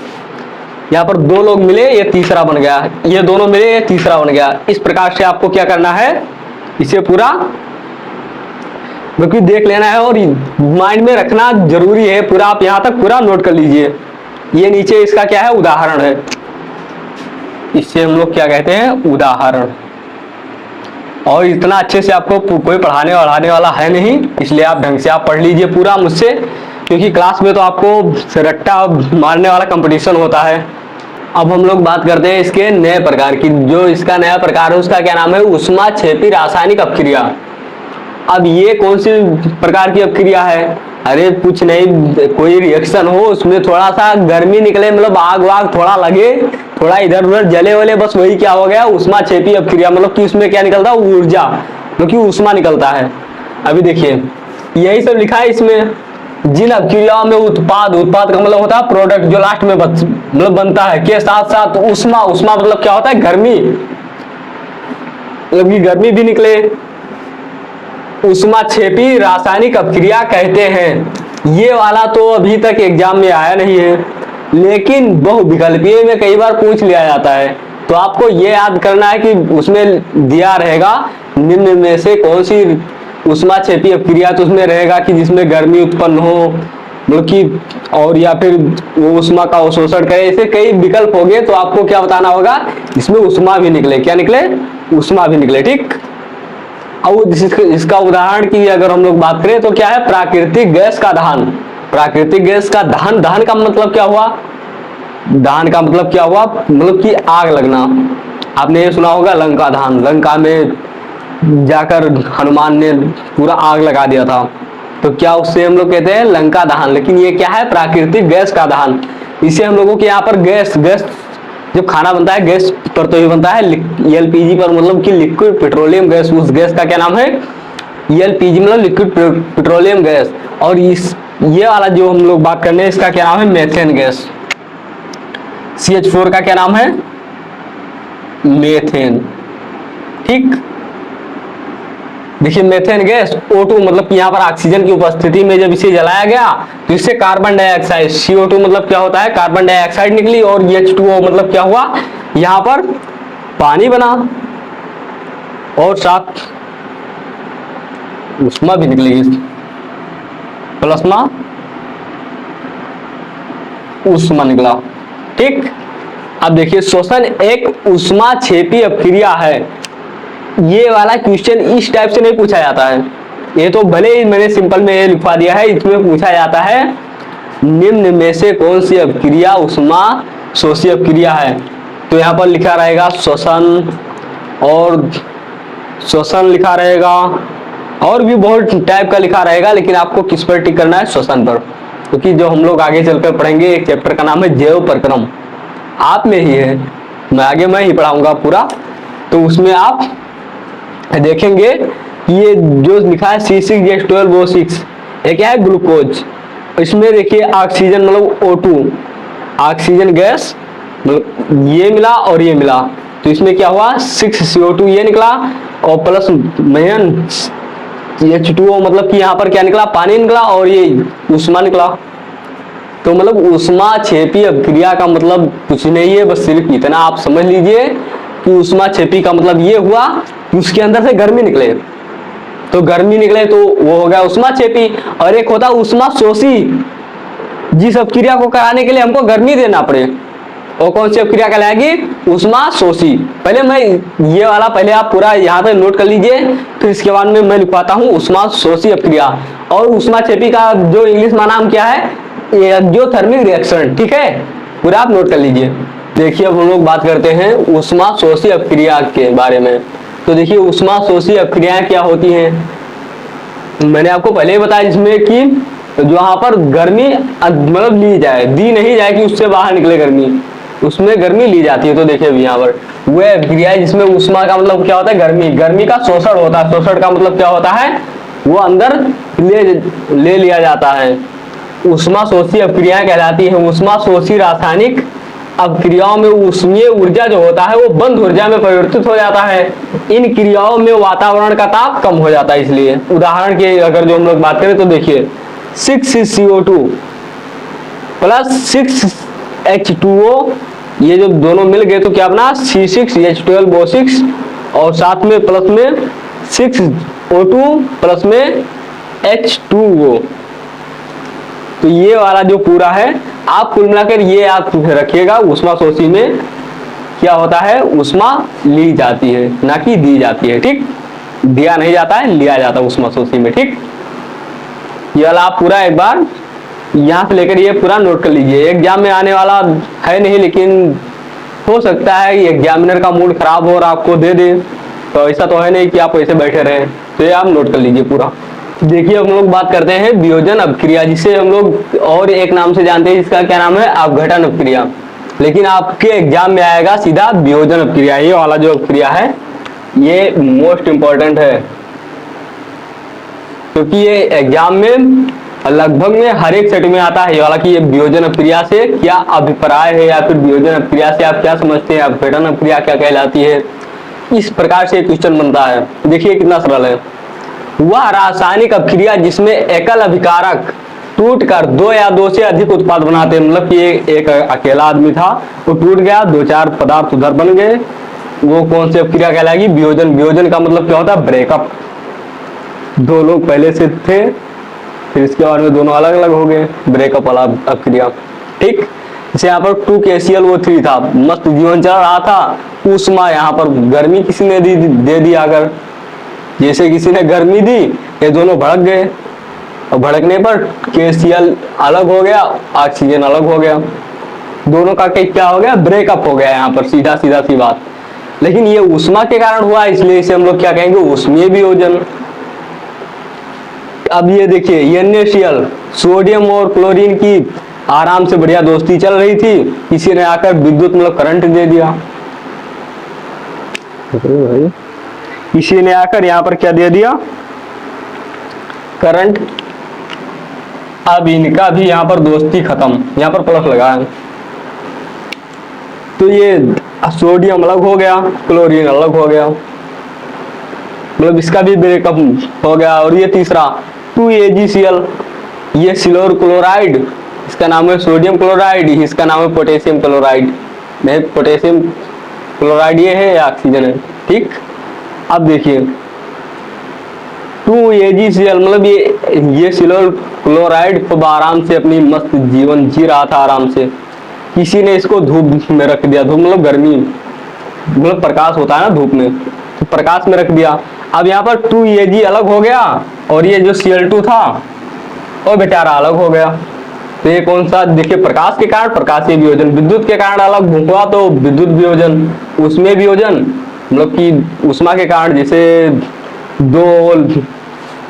यहाँ पर दो लोग मिले, ये तीसरा बन गया, ये दोनों मिले, ये तीसरा बन गया। इस प्रकार से आपको क्या करना है, इसे पूरा क्योंकि देख लेना है और माइंड में रखना जरूरी है पूरा। आप यहाँ तक पूरा नोट कर लीजिए। ये नीचे इसका क्या है? उदाहरण है। इससे हम लोग क्या कहते हैं? उदाहरण। और इतना अच्छे से आपको कोई पढ़ाने वाला है नहीं, इसलिए आप ढंग से आप पढ़ लीजिए पूरा मुझसे, क्योंकि क्लास में तो आपको रट्टा मारने वाला कंपटीशन होता है। अब हम लोग बात करते हैं इसके नए प्रकार की। जो इसका नया प्रकार है उसका क्या नाम है? ऊष्माक्षेपी रासायनिक अपक्रिया। अब ये कौन सी प्रकार की अपक्रिया है? अरे कुछ नहीं, कोई रिएक्शन हो, उसमें थोड़ा सा गर्मी निकले, मतलब आग वाग थोड़ा लगे, थोड़ा इधर उधर जले वले, बस वही क्या हो गया? ऊष्माक्षेपी अपक्रिया। मतलब कि उसमें क्या निकलता है? ऊर्जा, क्योंकि ऊष्मा निकलता है। अभी देखिए यही सब लिखा है इसमें। जिन अपक्रियाओं में उत्पाद का मतलब होता है प्रोडक्ट, जो लास्ट में मतलब बनता है, के साथ साथ ऊष्मा मतलब क्या होता है? गर्मी, मतलब कि गर्मी भी निकले, ऊष्माक्षेपी रासायनिक अपक्रिया कहते हैं। ये वाला तो अभी तक एग्जाम में आया नहीं है, लेकिन बहुविकल्पीय में कई बार पूछ लिया जाता है। तो आपको ये याद करना है कि उसमें दिया रहेगा निम्न में से कौन सी ऊष्माक्षेपी अपक्रिया, तो उसमें रहेगा कि जिसमें गर्मी उत्पन्न हो, मतलब कि, और या फिर वो ऊष्मा का अवशोषण करे। ऐसे कई विकल्प हो गए, तो आपको क्या बताना होगा? इसमें ऊष्मा भी निकले। क्या निकले? ऊष्मा भी निकले। ठीक। अब इसका उदाहरण की अगर हम लोग बात करें तो क्या है? प्राकृतिक गैस का दहन। प्राकृतिक गैस का दहन, दहन का मतलब क्या हुआ? दहन का मतलब क्या हुआ? मतलब कि आग लगना। आपने ये सुना होगा लंका दहन, लंका में जाकर हनुमान ने पूरा आग लगा दिया था, तो क्या उससे हम लोग कहते हैं? लंका दहन। लेकिन ये क्या है? प्राकृतिक गैस का दहन। इसे हम लोगों के यहाँ पर गैस जब खाना बनता है गैस पर तो ही बनता है, एलपीजी पर, मतलब कि लिक्विड पेट्रोलियम गैस। उस गैस का क्या नाम है? एलपीजी, मतलब लिक्विड पेट्रोलियम गैस। और ये वाला जो हम लोग बात करने हैं इसका क्या नाम है? Methane gas. CH4 का क्या नाम है? मेथेन। ठीक। देखिए मेथेन गैस O2, मतलब कि यहाँ पर ऑक्सीजन की उपस्थिति में जब इसे जलाया गया तो इससे कार्बन डाइऑक्साइड, CO2 मतलब क्या होता है? कार्बन डाइऑक्साइड निकली, और H2O मतलब क्या हुआ? यहाँ पर पानी बना, और साथ ऊष्मा भी निकलेगी, प्लाज्मा ऊष्मा निकला। ठीक। अब देखिए श्वसन एक ऊष्माक्षेपी अपक्रिया है। ये वाला क्वेश्चन इस टाइप से नहीं पूछा जाता है, ये तो भले ही मैंने सिंपल में ये लिखवा दिया है। इसमें पूछा जाता है निम्न में से कौन सी अपक्रिया ऊष्माशोषी अपक्रिया है। तो यहाँ पर लिखा रहेगा श्वसन, और श्वसन लिखा रहेगा, और भी बहुत टाइप का लिखा रहेगा, लेकिन आपको किस पर टिक करना है? श्वसन पर। क्योंकि जो हम लोग आगे चलकर पढ़ेंगे एक चैप्टर का नाम है जैव प्रक्रम, आप में ही है, मैं ही पढ़ाऊंगा पूरा। तो उसमें आप देखेंगे ये जो लिखा है C6H12O6, ये क्या है? ग्लूकोज। इसमें देखिए ऑक्सीजन मतलब O2, ऑक्सीजन गैस, मतलब ये मिला और ये मिला, तो इसमें क्या हुआ? 6CO2 ये निकला, और प्लस H2O, मतलब कि यहाँ पर क्या निकला? पानी निकला, और ये ऊष्मा निकला। तो मतलब ऊष्माक्षेपी अपक्रिया का मतलब कुछ नहीं है, बस सिर्फ इतना आप समझ लीजिए कि ऊष्माक्षेपी का मतलब ये हुआ कि उसके अंदर से गर्मी निकले, तो गर्मी निकले तो वो हो गया ऊष्माक्षेपी। और एक होता ऊष्माशोषी, जिस अपक्रिया को कराने के लिए हमको गर्मी देना पड़े, और कौन सी अपक्रिया कहलाएगी? ऊष्माशोषी। पहले मैं ये वाला पहले आप पूरा यहाँ पे नोट कर लीजिए, फिर इसके बाद में मैं लिखवाता हूँ ऊष्माशोषी अपक्रिया। और ऊष्माक्षेपी का जो इंग्लिश में नाम क्या है? Exothermic reaction. ठीक है, पूरा आप नोट कर लीजिए। देखिए अब हम लोग बात करते हैं ऊष्माशोषी अपक्रिया के बारे में। तो देखिए ऊष्माशोषी अपक्रियाएं क्या होती हैं? मैंने आपको पहले ही बताया, जिसमें कि जो यहाँ पर गर्मी मतलब ली जाए, दी नहीं जाए कि उससे बाहर निकले गर्मी, उसमें गर्मी ली जाती है। तो देखिए अभी यहाँ पर वह अपक्रिया है जिसमें ऊष्मा का मतलब क्या होता है? गर्मी का शोषण होता है। शोषण का मतलब क्या होता है? वो अंदर ले लिया जाता है। ऊष्माशोषी अपक्रियाएं कहलाती है ऊष्माशोषी रासायनिक अब क्रियाओं में ऊष्मीय ऊर्जा जो होता है वो बंद ऊर्जा में परिवर्तित हो जाता है। इन क्रियाओं में वातावरण का ताप कम हो जाता है। इसलिए उदाहरण के अगर जो हम लोग बात करें तो देखिए 6CO2 प्लस 6H2O, ये जो दोनों मिल गए तो क्या बना C6H12O6 और साथ में प्लस में 6O2 प्लस में H2O। तो ये वाला जो पूरा है आप कुल मिलाकर ये आप रखिएगा, ऊष्मा शोषी में क्या होता है, ऊष्मा ली जाती है ना कि दी जाती है। ठीक, दिया नहीं जाता है, लिया जाता है ऊष्मा शोषी में। ठीक, ये वाला आप पूरा एक बार यहाँ से लेकर ये पूरा नोट कर लीजिए। एग्जाम में आने वाला है नहीं, लेकिन हो सकता है कि एग्जामिनर का मूड खराब हो और आपको दे दे, तो ऐसा तो है नहीं कि आप ऐसे बैठे रहे। तो ये आप नोट कर लीजिए पूरा। देखिए हम लोग बात करते हैं वियोजन अपक्रिया, जिसे हम लोग और एक नाम से जानते हैं, जिसका क्या नाम है, अपघटन अपक्रिया। लेकिन आपके एग्जाम में आएगा सीधा वियोजन अपक्रिया। ये वाला जो अपक्रिया है ये मोस्ट इंपॉर्टेंट है, क्योंकि ये एग्जाम में लगभग में हर एक सेट में आता है ये वाला कि ये वियोजन अपक्रिया से क्या अभिप्राय है, या फिर वियोजन अपक्रिया से आप क्या समझते हैं, अपघटन अपक्रिया क्या कहलाती है। इस प्रकार से क्वेश्चन बनता है। देखिए कितना सरल है। वह रासायनिक अपक्रिया जिसमें एकल अभिकारक टूटकर दो या दो से अधिक उत्पाद बनाते हैं, मतलब कि एक अकेला आदमी था, वो टूट गया, दो चार पदार्थ उधर बन गए, वो कौन सी अपक्रिया कहलाएगी, वियोजन। वियोजन का मतलब क्या होता है, ब्रेकअप। दो लोग पहले से थे, फिर इसके बाद में दोनों अलग अलग हो गए, ब्रेकअप वाला अपक्रिया। ठीक, जैसे यहाँ पर 2KClO3 था, मस्त जीवन चल रहा था, ऊष्मा यहाँ पर गर्मी किसी ने दे दी। अगर जैसे किसी ने गर्मी दी, ये दोनों भड़क गए, और भड़कने पर KCl अलग हो गया, ऑक्सीजन अलग हो गया, दोनों का क्या हो गया, ब्रेकअप हो गया। यहाँ पर सीधा सीधा सी बात। लेकिन ये ऊष्मा के कारण हुआ, इसलिए इसे हम लोग क्या कहेंगे, ऊष्मीय वियोजन। अब ये देखिए NaCl, सोडियम और क्लोरीन की आराम से बढ़िया दोस्ती चल रही थी, किसी ने आकर विद्युत मतलब करंट दे दिया। किसी ने आकर यहाँ पर क्या दे दिया, करंट। अब इनका भी यहाँ पर दोस्ती खत्म, यहाँ पर प्लस लगा है, तो ये सोडियम अलग हो गया, क्लोरीन अलग हो गया, मतलब इसका भी ब्रेकअप हो गया। और ये तीसरा 2AgCl, ये सिल्वर क्लोराइड, इसका नाम है सोडियम क्लोराइड, इसका नाम है पोटेशियम क्लोराइड। नहीं, पोटेशियम क्लोराइड ये है या ऑक्सीजन है। ठीक, अब देखिए 2AgCl, मतलब ये सिल्वर क्लोराइड खूब आराम से अपनी मस्त जीवन जी रहा था आराम से। किसी ने इसको धूप में रख दिया, धूप मतलब गर्मी, मतलब प्रकाश होता है ना धूप में, तो प्रकाश में रख दिया। अब यहाँ पर 2Ag अलग हो गया, और ये जो Cl2 था और बेचारा अलग हो गया। तो ये कौन सा, देखिए प्रकाश के कारण प्रकाशीय वियोजन, विद्युत के कारण अलग हुआ तो विद्युत वियोजन, ऊष्मीय वियोजन मतलब कि ऊष्मा के कारण, जैसे दो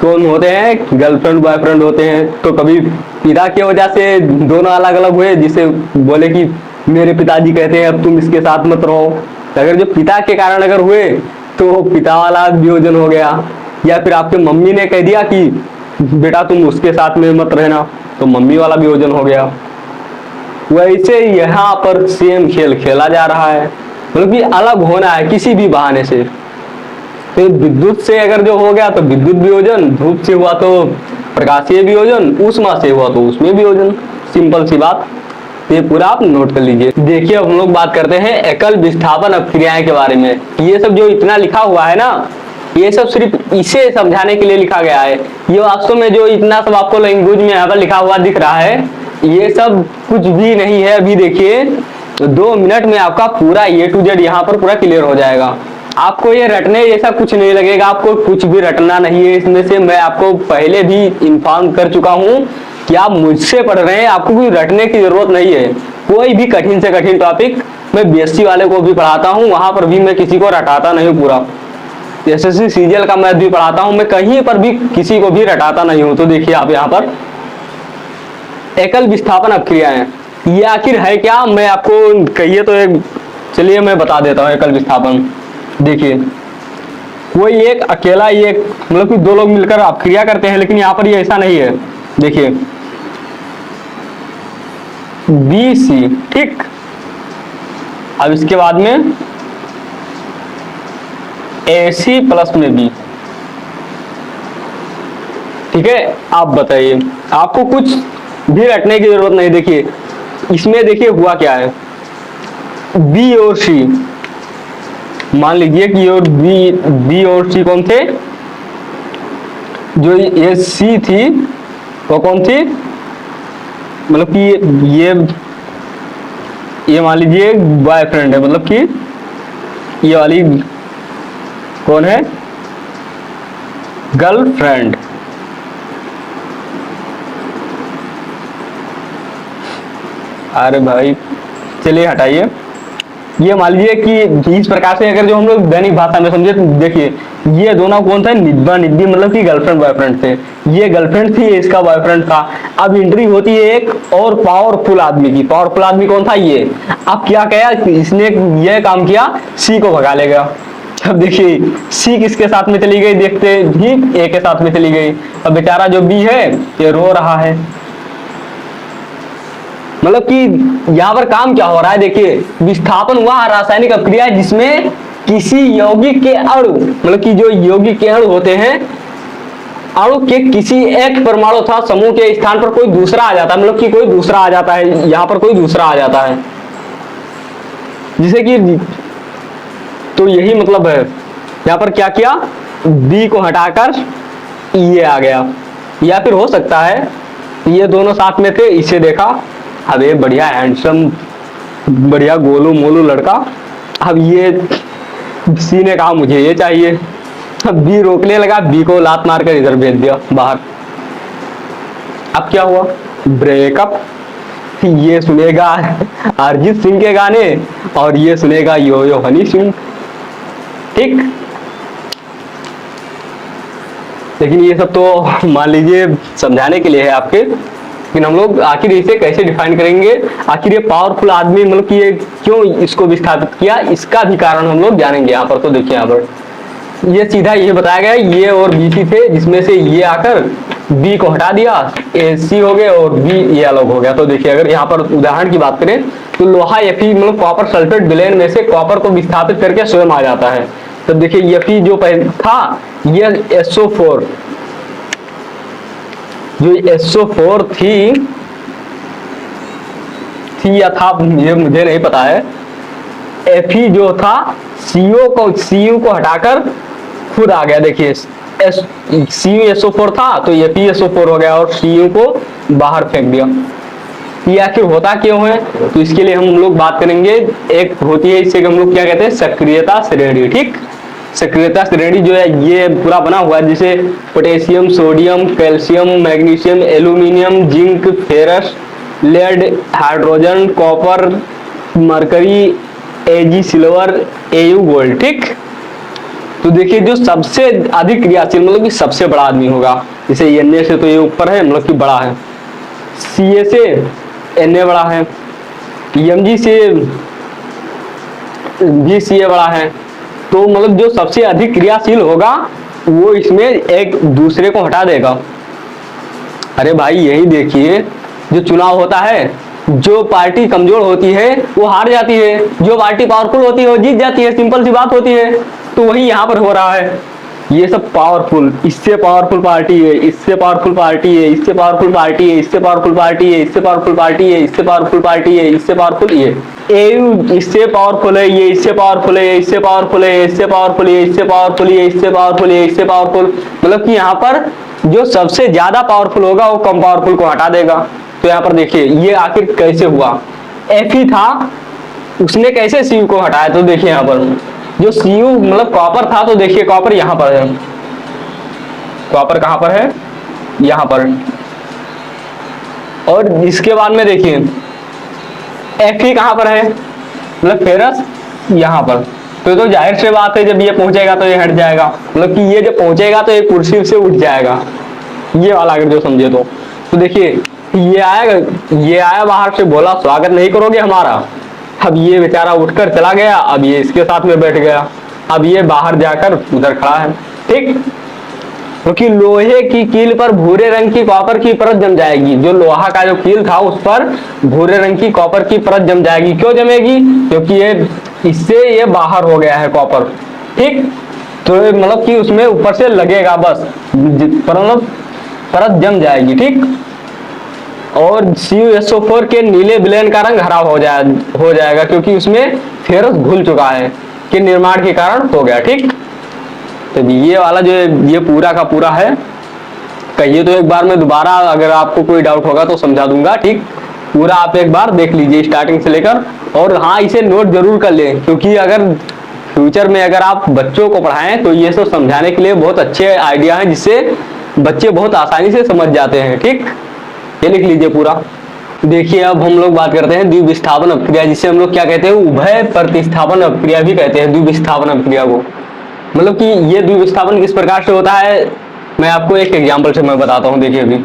कौन होते हैं, गर्लफ्रेंड बॉयफ्रेंड होते हैं, तो कभी पिता की वजह से दोनों अलग अलग हुए, जिसे बोले कि मेरे पिताजी कहते हैं अब तुम इसके साथ मत रहो। अगर जो पिता के कारण अगर हुए तो पिता वाला वियोजन हो गया, या फिर आपके मम्मी ने कह दिया कि बेटा तुम उसके साथ में मत रहना, तो मम्मी वाला वियोजन हो गया। वैसे यहाँ पर सेम खेल खेला जा रहा है, मतलब कि अलग होना है किसी भी बहाने से। तो विद्युत से अगर जो हो गया तो विद्युत वियोजन, धूप से हुआ तो प्रकाशीय वियोजन, ऊष्मा से हुआ तो ऊष्मीय वियोजन। सिंपल सी बात, ये पूरा आप नोट कर लीजिए। देखिए हम लोग बात करते हैं एकल विस्थापन अपक्रियाएं के बारे में। ये सब जो इतना लिखा हुआ है ना, ये सब सिर्फ इसे समझाने के लिए लिखा गया है। ये वास्तव में जो इतना सब आपको लैंग्वेज में यहाँ पर लिखा हुआ दिख रहा है, ये सब कुछ भी नहीं है। अभी देखिए 2 मिनट में आपका पूरा A to Z यहाँ पर पूरा क्लियर हो जाएगा। आपको ये रटने जैसा कुछ नहीं लगेगा, आपको कुछ भी रटना नहीं है इसमें से। मैं आपको पहले भी इन्फॉर्म कर चुका हूँ कि आप मुझसे पढ़ रहे हैं, आपको कोई रटने की जरूरत नहीं है। कोई भी कठिन से कठिन टॉपिक मैं BSc वाले को भी पढ़ाता हूँ, वहां पर भी मैं किसी को रटाता नहीं पूरा। SSC CGL का मैथ भी पढ़ाता हूँ, मैं कहीं पर भी किसी को भी रटाता नहीं हूँ। तो देखिए आप यहाँ पर एकल विस्थापन अपक्रियाएं, ये आखिर है क्या, मैं आपको कहिए तो एक, चलिए मैं बता देता हूँ एकल विस्थापन। देखिए कोई एक अकेला, ये मतलब कि दो लोग मिलकर अपक्रिया करते हैं, लेकिन यहाँ पर ये ऐसा नहीं है। देखिए BC, ठीक, अब इसके बाद में AC प्लस में B। ठीक है, आप बताइए, आपको कुछ भी रटने की जरूरत नहीं। देखिए इसमें देखिए हुआ क्या है, B और C, मान लीजिए कि और B और C कौन थे, जो ये C थी वो कौन थी, मतलब कि ये मान लीजिए बॉयफ्रेंड है, मतलब कि ये वाली कौन है, गर्लफ्रेंड। अरे भाई चलिए हटाइए, ये मान लीजिए कि इस प्रकार से अगर जो हम लोग दैनिक भाषा में समझे तो देखिए ये दोनों कौन थे, निब्बा निब्बी, मतलब कि गर्लफ्रेंड बॉयफ्रेंड थे। ये गर्लफ्रेंड थी, इसका बॉयफ्रेंड था। अब एंट्री होती है एक और पावरफुल आदमी की। पावरफुल आदमी कौन था, ये। अब क्या किया इसने, ये काम किया, सी को भगा ले गया। अब देखिए सी किसके साथ में चली गई, देखते ही ए के साथ में चली गई। अब बेचारा जो बी है ये रो रहा है। मतलब कि यहाँ पर काम क्या हो रहा है, देखिए विस्थापन हुआ रासायनिक अभिक्रिया जिसमें किसी यौगिक के अणु, मतलब कि जो यौगिक के अणु होते हैं, अणु के किसी एक परमाणु अथवा समूह के स्थान पर कोई दूसरा आ जाता है, मतलब कि कोई दूसरा आ जाता है, यहाँ पर कोई दूसरा आ जाता है, जिसे कि तो यही मतलब है। यहाँ पर क्या किया, बी को हटाकर ये आ गया, या फिर हो सकता है ये दोनों साथ में थे, इसे देखा, अब ये बढ़िया हैंडसम बढ़िया गोलू मोलू लड़का, अब ये सी ने कहा मुझे ये चाहिए, अब बी रोकने लगा, बी को लात मारकर इधर भेज दिया बाहर। अब क्या हुआ, ब्रेकअप। ये सुनेगा अरिजीत सिंह के गाने और ये सुनेगा यो यो हनी सिंह, ठीक। लेकिन ये सब तो मान लीजिए समझाने के लिए है आपके, लेकिन हम लोग आखिर इसे कैसे डिफाइन करेंगे, आखिर ये पावरफुल आदमी मतलब कि ये क्यों इसको विस्थापित किया, इसका भी कारण हम लोग जानेंगे। यहाँ पर तो देखिए, यहाँ पर ये सीधा ये बताया गया, ये और BC थे, जिसमें से ये आकर B को हटा दिया, AC हो गए और B ये अलग हो गया। तो देखिए अगर यहाँ पर उदाहरण की बात करें तो लोहा Fe मतलब कॉपर सल्फेट विलयन में से कॉपर को विस्थापित करके स्वयं आ जाता है। तब देखिए Fe जो था, ये SO4, जो SO4 थी या था ये मुझे नहीं पता है। Fe जो था Cu को हटाकर खुद आ गया। देखिए Cu SO4 था तो ये Fe SO4 हो गया और Cu को बाहर फेंक दिया। ये आखिर होता क्यों है, तो इसके लिए हम लोग बात करेंगे। एक होती है, इससे हम लोग क्या कहते हैं, सक्रियता श्रेणी, ठीक। सक्रियता श्रेणी जो है ये पूरा बना हुआ है, जैसे potassium, sodium, calcium, magnesium, aluminium, zinc, ferrous, lead, hydrogen, copper, mercury, Ag silver, Au gold, ठीक। तो देखिए जो सबसे अधिक क्रियाशील मतलब कि सबसे बड़ा आदमी होगा, जैसे Na से तो ये ऊपर है, मतलब कि बड़ा है, Ca से Na बड़ा है, Mg से भी Ca बड़ा है। तो मतलब जो सबसे अधिक क्रियाशील होगा वो इसमें एक दूसरे को हटा देगा। अरे भाई यही देखिए, जो चुनाव होता है, जो पार्टी कमजोर होती है वो हार जाती है, जो पार्टी पावरफुल होती है वो जीत जाती है, सिंपल सी बात होती है। तो वही यहाँ पर हो रहा है, ये सब पावरफुल, इससे पावरफुल पार्टी है, इससे पावरफुल पार्टी है, इससे पावरफुल पार्टी है, इससे पावरफुल पार्टी है, इससे पावरफुल पार्टी है, इससे पावरफुल पार्टी है, इससे पावरफुल ये Au इससे पावरफुल है, ये इससे पावरफुल है, इससे पावरफुल है, इससे पावरफुल है, इससे पावरफुल है, इससे पावरफुल है, इससे पावरफुल, मतलब कि यहाँ पर जो सबसे ज्यादा पावरफुल होगा वो कम पावरफुल को हटा देगा। तो यहाँ पर देखिए ये आखिर कैसे हुआ, Fe था, उसने कैसे Cu को हटाया, तो देखिए यहाँ पर जो Cu मतलब कॉपर था, तो देखिए कॉपर यहाँ पर है, कॉपर कहाँ पर है, यहाँ पर। और इसके बाद में देखिए Fe कहाँ पर है, मतलब फेरस यहाँ पर। तो जाहिर सी बात है जब ये पहुंचेगा तो ये हट जाएगा, मतलब कि ये जब पहुंचेगा तो ये कुर्सी से उठ जाएगा, ये वाला अगर जो समझे तो देखिए ये आया बाहर से, बोला स्वागत नहीं करोगे हमारा। अब ये बेचारा उठकर चला गया, अब ये इसके साथ में बैठ गया, अब ये बाहर जाकर उधर खड़ा है, ठीक। क्योंकि लोहे की कील पर भूरे रंग की कॉपर की परत जम जाएगी। जो लोहा का जो कील था उस पर भूरे रंग की कॉपर की परत जम जाएगी। क्यों जमेगी? क्योंकि ये इससे ये बाहर हो गया है कॉपर, ठीक। तो मतलब कि उसमें ऊपर से लगेगा बस, मतलब परत जम जाएगी, ठीक। और CuSO4 के नीले विलयन का रंग हरा हो जाएगा क्योंकि उसमें फेरस घुल चुका है, के निर्माण के कारण हो गया, ठीक। तो ये वाला जो ये पूरा का पूरा है, कहिए तो एक बार मैं दोबारा अगर आपको कोई डाउट होगा तो समझा दूंगा, ठीक। पूरा आप एक बार देख लीजिए स्टार्टिंग से लेकर, और हाँ इसे नोट जरूर कर लें क्योंकि अगर फ्यूचर में अगर आप बच्चों को पढ़ाएं तो ये सब समझाने के लिए बहुत अच्छे आइडिया हैं जिससे बच्चे बहुत आसानी से समझ जाते हैं, ठीक। ये लिख लीजिए पूरा। देखिए अब हम लोग बात करते हैं द्विविस्थापन अपक्रिया, जिसे हम लोग क्या कहते हैं, उभय प्रतिस्थापन अपक्रिया भी कहते हैं द्विविस्थापन अपक्रिया को। मतलब कि ये द्विविस्थापन किस प्रकार से होता है, मैं आपको एक एग्जांपल से मैं बताता हूँ। देखिए अभी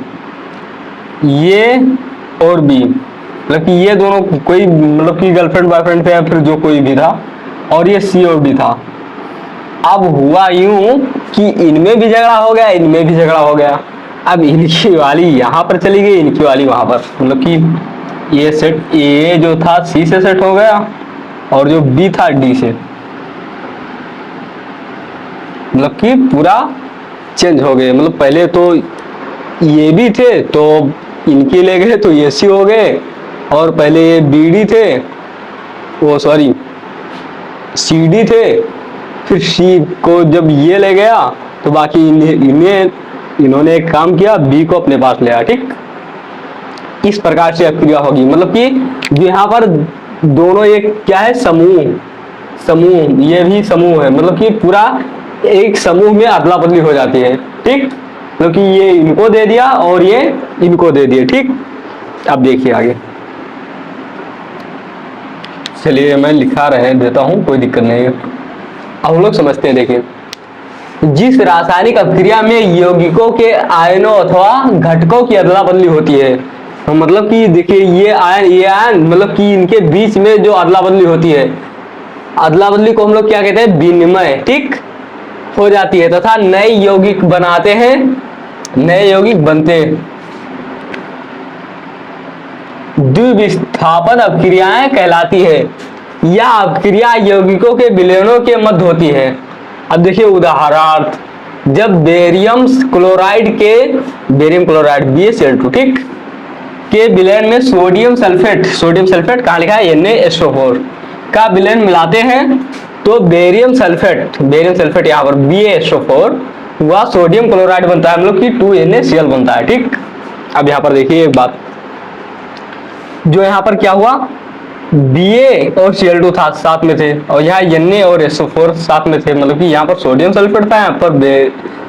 ये और बी, मतलब कि ये दोनों कोई मतलब कि गर्लफ्रेंड बॉयफ्रेंड थे या फिर जो कोई भी था, और ये सी और डी था। अब हुआ यूं कि इनमें भी झगड़ा हो गया, इनमें भी झगड़ा हो गया। अब इनकी वाली यहाँ पर चली गई, इनकी वाली वहां पर, मतलब कि ये सेट ए जो था सी से सेट हो गया और जो बी था डी से, मतलब कि पूरा चेंज हो गए। मतलब पहले तो ये भी थे तो इनके ले गए तो ये सी हो गए, और पहले ये बी डी थे, वो सॉरी सी डी थे, फिर सी को जब ये ले गया तो बाकी इन्होंने एक काम किया, बी को अपने पास ले आया, ठीक। इस प्रकार से अपक्रिया होगी। मतलब कि जो यहाँ पर दोनों एक क्या है, समूह, ये भी समूह है, मतलब कि पूरा एक समूह में अदला बदली हो जाती है, ठीक। मतलब कि ये इनको दे दिया और ये इनको दे दिया, ठीक। अब देखिए आगे, चलिए मैं लिखा रहे देता हूं, कोई दिक्कत नहीं है। अब हम लोग समझते हैं। देखिए जिस रासायनिक अपक्रिया में यौगिकों के आयनों अथवा घटकों की अदला बदली होती है, तो मतलब कि देखिए ये आयन मतलब कि इनके बीच में जो अदला बदली होती है, अदला बदली को हम लोग क्या कहते हैं, विनिमय, ठीक, हो जाती है तथा नए यौगिक बनाते हैं, नए यौगिक बनते हैं। द्विविस्थापन अपक्रियाएं कहलाती है। यह अपक्रिया यौगिकों के विलयनों के मध्य होती है। अब देखिए उदाहरणार्थ, जब बेरियम क्लोराइड BaCl2, ठीक, के विलयन में सोडियम सल्फेट कहाँ लिखा है, NaSO4 का विलयन मिलाते हैं तो बेरियम सल्फेट यहाँ पर BaSO4 वह सोडियम क्लोराइड बनता है, मतलब कि 2NaCl बनता है, ठीक। अब यहाँ पर देखिए एक बात, जो यहाँ पर क्या हुआ, Ba और Cl2 था साथ में थे, और यहाँ Na और SO4 साथ में थे, मतलब कि यहाँ पर सोडियम सल्फेट था, यहाँ पर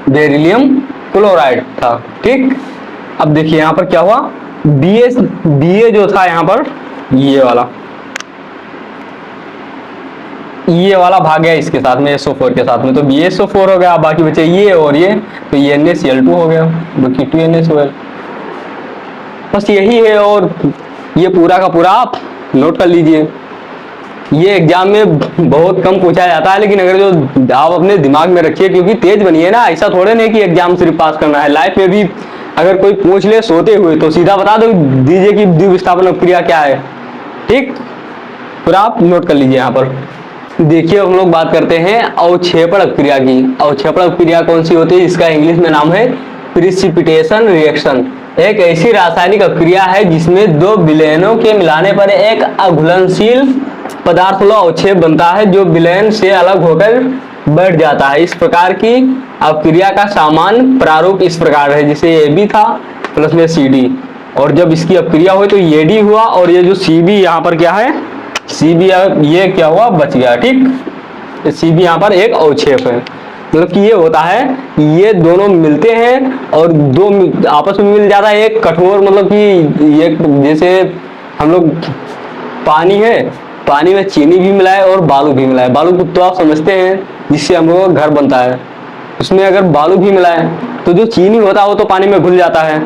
बेरिलियम क्लोराइड था, ठीक। अब देखिए यहाँ पर क्या हुआ, Ba जो था यहाँ पर ये वाला भाग गया इसके साथ में, SO4 के साथ में, तो BaSO4 हो गया, बाकी बचे ये और ये, तो ये NaCl2 हो गया, बाकी 2NaCl। बस यही है, और ये पूरा का पूरा आप नोट कर लीजिए। ये एग्जाम में बहुत कम पूछा जाता है, लेकिन अगर जो आप अपने दिमाग में रखिए, क्योंकि तेज बनिए ना, ऐसा थोड़े नहीं कि एग्जाम सिर्फ पास करना है। लाइफ में भी अगर कोई पूछ ले सोते हुए तो सीधा बता दो दीजिए कि द्विविस्थापन अपक्रिया क्या है, ठीक। पूरा आप नोट कर लीजिए यहाँ पर। देखिए हम लोग बात करते हैं अवक्षेपण अपक्रिया की। अवक्षेपण अपक्रिया कौन सी होती है, इसका इंग्लिश में नाम है प्रिसिपिटेशन रिएक्शन। एक ऐसी रासायनिक अपक्रिया है जिसमें दो विलयनों के मिलाने पर एक अघुलनशील पदार्थ वाला अवक्षेप बनता है जो विलयन से अलग होकर बैठ जाता है। इस प्रकार की अपक्रिया का सामान्य प्रारूप इस प्रकार है, जैसे AB था प्लस में CD, और जब इसकी अपक्रिया हुई तो AD हुआ, और ये जो CB यहाँ पर क्या है, CB ये क्या हुआ, बच गया, ठीक। CB यहाँ पर एक अवक्षेप है। मतलब कि ये होता है, ये दोनों मिलते हैं और दो आपस में मिल जाता है, एक कठोर, मतलब कि ये जैसे हम लोग पानी है, पानी में चीनी भी मिलाए और बालू भी मिलाए, बालू तो आप समझते हैं जिससे हम लोग का घर बनता है, उसमें अगर बालू भी मिलाए तो जो चीनी होता है वो तो पानी में घुल जाता है,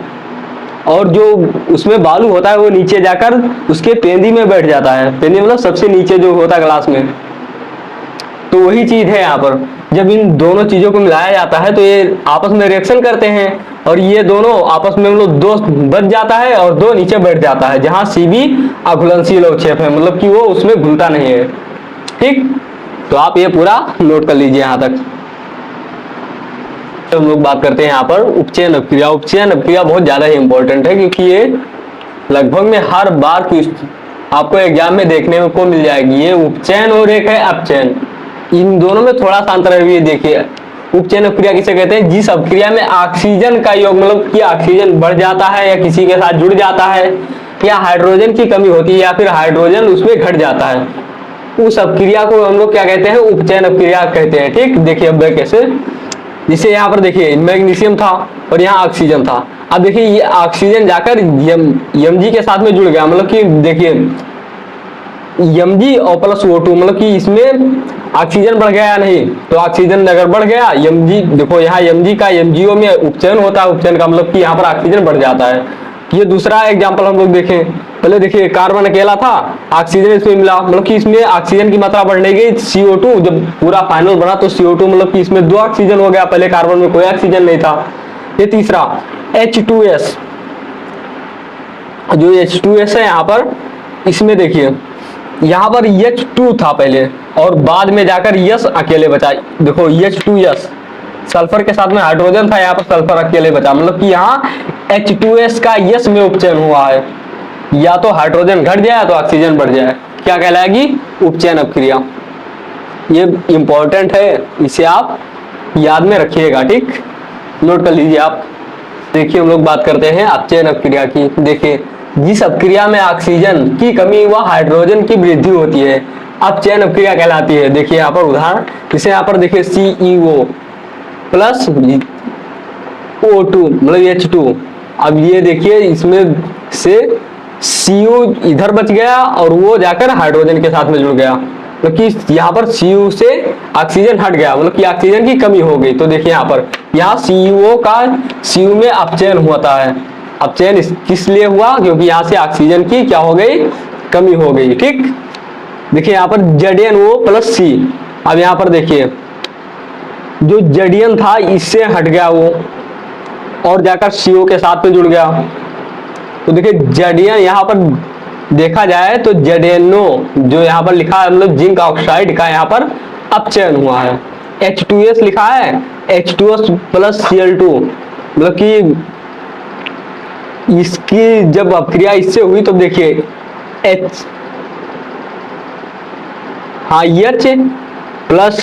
और जो उसमें बालू होता है वो नीचे जाकर उसके पेंदी में बैठ जाता है। पेंदी मतलब सबसे नीचे जो होता है ग्लास में, तो वही चीज है यहाँ पर। जब इन दोनों चीजों को मिलाया जाता है तो ये आपस में रिएक्शन करते हैं और ये दोनों आपस में मतलब दो बच जाता है और दो नीचे बैठ जाता है, जहां सी भी अघुलनशील अवक्षेप है, मतलब कि वो उसमें घुलता नहीं है। ठीक, तो आप ये पूरा नोट कर लीजिए यहाँ तक। तो हम लोग बात करते हैं यहाँ पर उपचयन अपक्रिया। उपचयन अपक्रिया बहुत ज्यादा ही इंपॉर्टेंट है, क्योंकि ये लगभग में हर बार आपको एग्जाम में देखने को मिल जाएगी। ये उपचयन और एक है अपचयन, इन दोनों में थोड़ा सा अंतर है। ये देखिए, उपचयन अपक्रिया किसे कहते हैं? जिस अपक्रिया में ऑक्सीजन का योग, मतलब कि ऑक्सीजन बढ़ जाता है या किसी के साथ जुड़ जाता है, या हाइड्रोजन की कमी होती है या फिर हाइड्रोजन उसमें घट जाता है, उस अपक्रिया को हम लोग क्या कहते हैं? उपचयन अपक्रिया कहते हैं। ठीक, देखिए अब कैसे, जिसे यहाँ पर देखिए मैग्नीशियम था और यहाँ ऑक्सीजन था। अब देखिए ये ऑक्सीजन जाकर Mg के साथ में जुड़ गया, मतलब कि देखिए Mg और प्लस O2, मतलब कि इसमें ऑक्सीजन बढ़ गया या नहीं? तो ऑक्सीजन अगर बढ़ गया, Mg देखो यहाँ Mg का MgO में उपचयन होता है, उपचयन का मतलब कि यहाँ पर ऑक्सीजन बढ़ जाता है। ये दूसरा एग्जांपल हम लोग देखें, पहले देखिए कार्बन अकेला था, ऑक्सीजन इसमें मिला, मतलब कि इसमें ऑक्सीजन की मात्रा बढ़ने गई, CO2 जब पूरा फाइनल बना तो CO2 मतलब कि इसमें 2 ऑक्सीजन हो गया, पहले कार्बन में कोई ऑक्सीजन नहीं था। ये तीसरा H2S, जो H2S है यहाँ पर, इसमें देखिए यहाँ पर H2 था पहले और बाद में जाकर यस अकेले बचा। देखो H2S सल्फर के साथ में हाइड्रोजन था, यहाँ पर सल्फर अकेले बचा, मतलब कि यहाँ H2S का यस में उपचयन हुआ है। या तो हाइड्रोजन घट जाए तो ऑक्सीजन बढ़ जाए, क्या कहलाएगी? उपचयन अपक्रिया। ये इंपॉर्टेंट है, इसे आप याद में रखिएगा। ठीक, नोट कर लीजिए आप। देखिए हम लोग बात करते हैं अपचयन अपक्रिया की। देखिए जिस अपक्रिया में ऑक्सीजन की कमी व हाइड्रोजन की वृद्धि होती है, अपचयन अपक्रिया कहलाती है। देखिए यहाँ पर उदाहरण, जिसे यहाँ पर देखिए CEO प्लस O2 मतलब H2। अब ये देखिए इसमें से Cu इधर बच गया और वो जाकर हाइड्रोजन के साथ में जुड़ गया, मतलब कि यहाँ पर Cu से ऑक्सीजन हट गया, मतलब कि ऑक्सीजन की कमी हो गई। तो देखिए यहाँ पर यहाँ CO का Cu में अपचयन होता है। अपचयन किस लिए हुआ? क्योंकि यहाँ से ऑक्सीजन की क्या हो गई? कमी हो गई। ठीक, देखिए यहाँ पर ZnO प्लस C। अब यहाँ पर देखिए जो Zn था इससे हट गया वो और जाकर CO के साथ में जुड़ गया। तो देखिए Zn यहाँ पर देखा जाए तो ZnO जो यहाँ पर लिखा है, मतलब जिंक ऑक्साइड का यहाँ पर अपचयन हुआ है। H2S लिखा है, H2S प्लस Cl2, मतलब कि इसकी जब अपक्रिया इससे हुई तो देखिए H प्लस